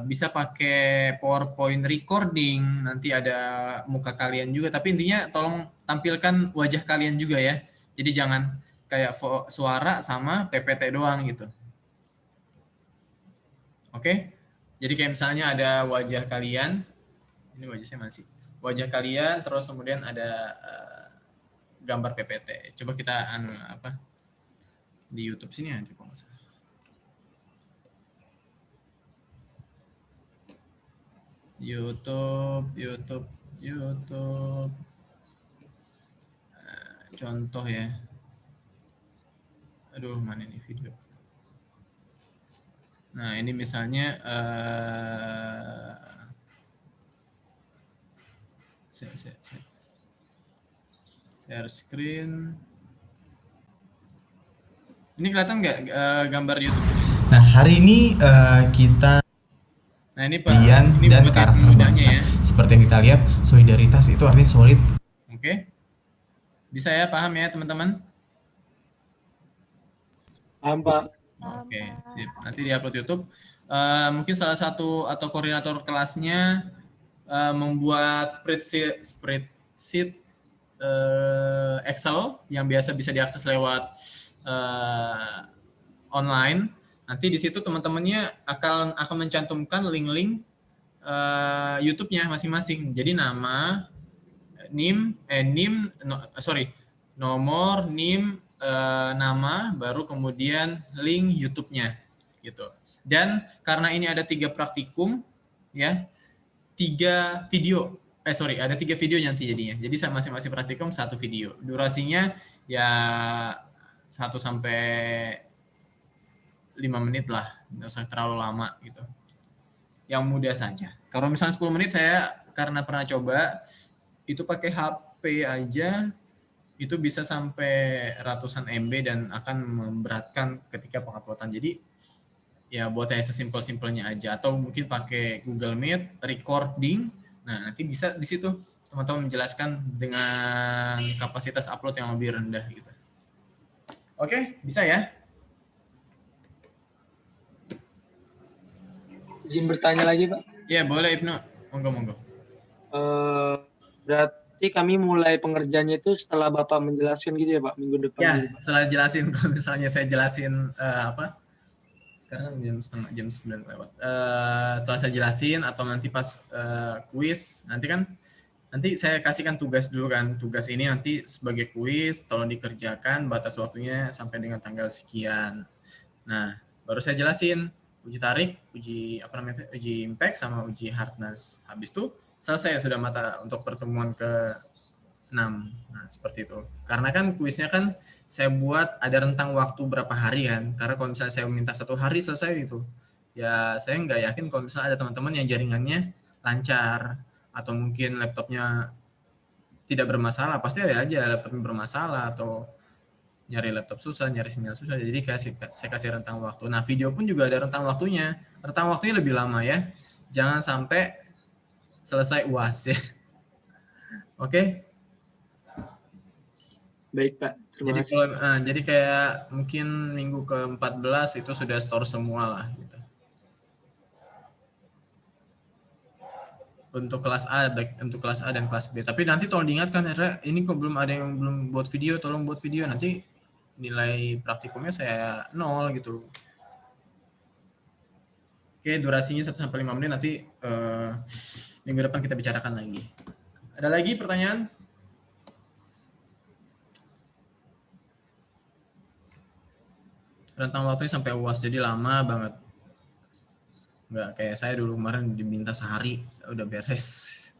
bisa pakai PowerPoint recording, nanti ada muka kalian juga, tapi intinya tolong tampilkan wajah kalian juga ya. Jadi jangan kayak suara sama PPT doang gitu. Oke? Jadi kayak misalnya ada wajah kalian, ini wajah saya masih, wajah kalian, terus kemudian ada gambar PPT. Coba kita di YouTube sini ada kok nggak salah. YouTube. Contoh ya. Aduh, mana ini video? Nah, ini misalnya share screen. Ini kelihatan nggak gambar YouTube? Nah, hari ini kita ini dan karakter bangsa. Ya. Seperti yang kita lihat, solidaritas itu artinya solid. Oke. Bisa ya, paham ya teman-teman? Paham, Pak. Oke, sip. Nanti di-upload YouTube. Mungkin salah satu atau koordinator kelasnya membuat spreadsheet Excel yang biasa bisa diakses lewat online. Nanti di situ teman-temannya akan mencantumkan link-link YouTube-nya masing-masing. Jadi nama, nomor, NIM, nama, baru kemudian link YouTube-nya gitu. Dan karena ini ada 3 praktikum ya, 3 video. Ada 3 video nanti jadinya. Jadi masing-masing praktikum 1 video. Durasinya ya 1 sampai 5 menit lah, nggak usah terlalu lama gitu. Yang mudah saja. Kalau misalnya 10 menit saya karena pernah coba itu pakai HP aja itu bisa sampai ratusan MB dan akan memberatkan ketika penguploadan. Jadi ya buat saya sesimpel-simpelnya aja, atau mungkin pakai Google Meet recording. Nah, nanti bisa di situ teman-teman menjelaskan dengan kapasitas upload yang lebih rendah gitu. Oke, bisa ya? Izin bertanya lagi, Pak. Iya, boleh Ibnu. Monggo. Berarti kami mulai pengerjaannya itu setelah Bapak menjelaskan gitu ya, Pak, minggu depan Ya, gitu, Pak. setelah jelasin, kalau misalnya saya jelasin apa? Sekarang jam 9 lewat. Setelah saya jelasin atau nanti pas kuis, nanti saya kasihkan tugas dulu kan. Tugas ini nanti sebagai kuis, tolong dikerjakan, batas waktunya sampai dengan tanggal sekian. Nah, baru saya jelasin uji tarik, uji impact sama uji hardness. Habis itu selesai sudah mata untuk pertemuan ke-6. Nah, seperti itu. Karena kan kuisnya kan saya buat ada rentang waktu berapa hari kan. Karena kalau misalnya saya minta 1 hari selesai itu, ya saya nggak yakin kalau misalnya ada teman-teman yang jaringannya lancar atau mungkin laptopnya tidak bermasalah. Pasti ada aja laptopnya bermasalah atau nyari laptop susah, nyari sinyal susah. Jadi saya kasih rentang waktu. Nah, video pun juga ada rentang waktunya. Rentang waktunya lebih lama ya. Jangan sampai selesai UAS ya. Oke? Baik, Pak. Terima kasih. Jadi kayak mungkin minggu ke-14 itu sudah store semua lah gitu. Untuk kelas A, baik untuk kelas A dan kelas B. Tapi nanti tolong diingatkan, ini kok belum ada yang belum buat video, tolong buat video. Nanti nilai praktikumnya saya 0 gitu. Oke, durasinya 1-5 menit, nanti minggu depan kita bicarakan lagi. Ada lagi pertanyaan? Rentang waktunya sampai UAS, jadi lama banget. Nggak kayak saya dulu kemarin diminta sehari, udah beres.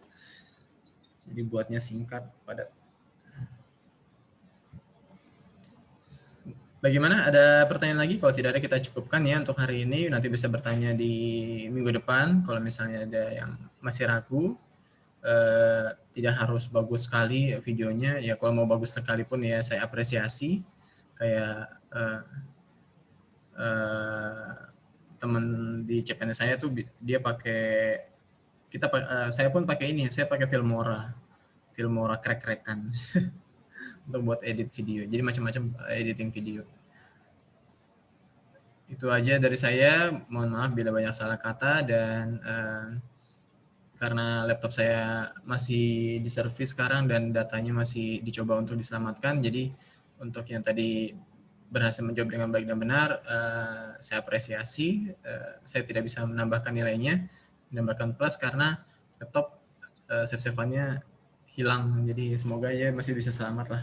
Jadi buatnya singkat, padat. Bagaimana? Ada pertanyaan lagi? Kalau tidak ada kita cukupkan ya untuk hari ini. Nanti bisa bertanya di minggu depan. Kalau misalnya ada yang masih ragu, tidak harus bagus sekali videonya. Ya kalau mau bagus sekalipun ya saya apresiasi. Kayak teman di CPNS saya tuh dia pakai saya pun pakai ini, saya pakai Filmora krek-krekan untuk buat edit video. Jadi macam-macam editing video. Itu aja dari saya. Mohon maaf bila banyak salah kata dan karena laptop saya masih di servis sekarang dan datanya masih dicoba untuk diselamatkan. Jadi untuk yang tadi berhasil menjawab dengan baik dan benar, saya apresiasi. Saya tidak bisa menambahkan nilainya, menambahkan plus karena laptop save-saveannya hilang. Jadi semoga ya masih bisa selamat lah.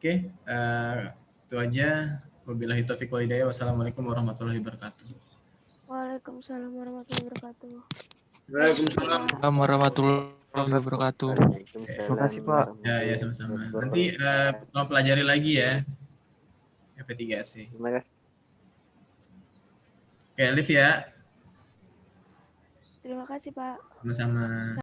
Oke, itu aja. Wabillahi taufiq wal hidayah. Wassalamualaikum warahmatullahi wabarakatuh. Waalaikumsalam warahmatullahi wabarakatuh. Waalaikumsalam warahmatullahi wabarakatuh. Terima kasih, Pak. Ya, sama-sama. Nanti tolong pelajari lagi ya. FP3C. Terima kasih. Oke, Liv ya. Terima kasih, Pak. Sama-sama.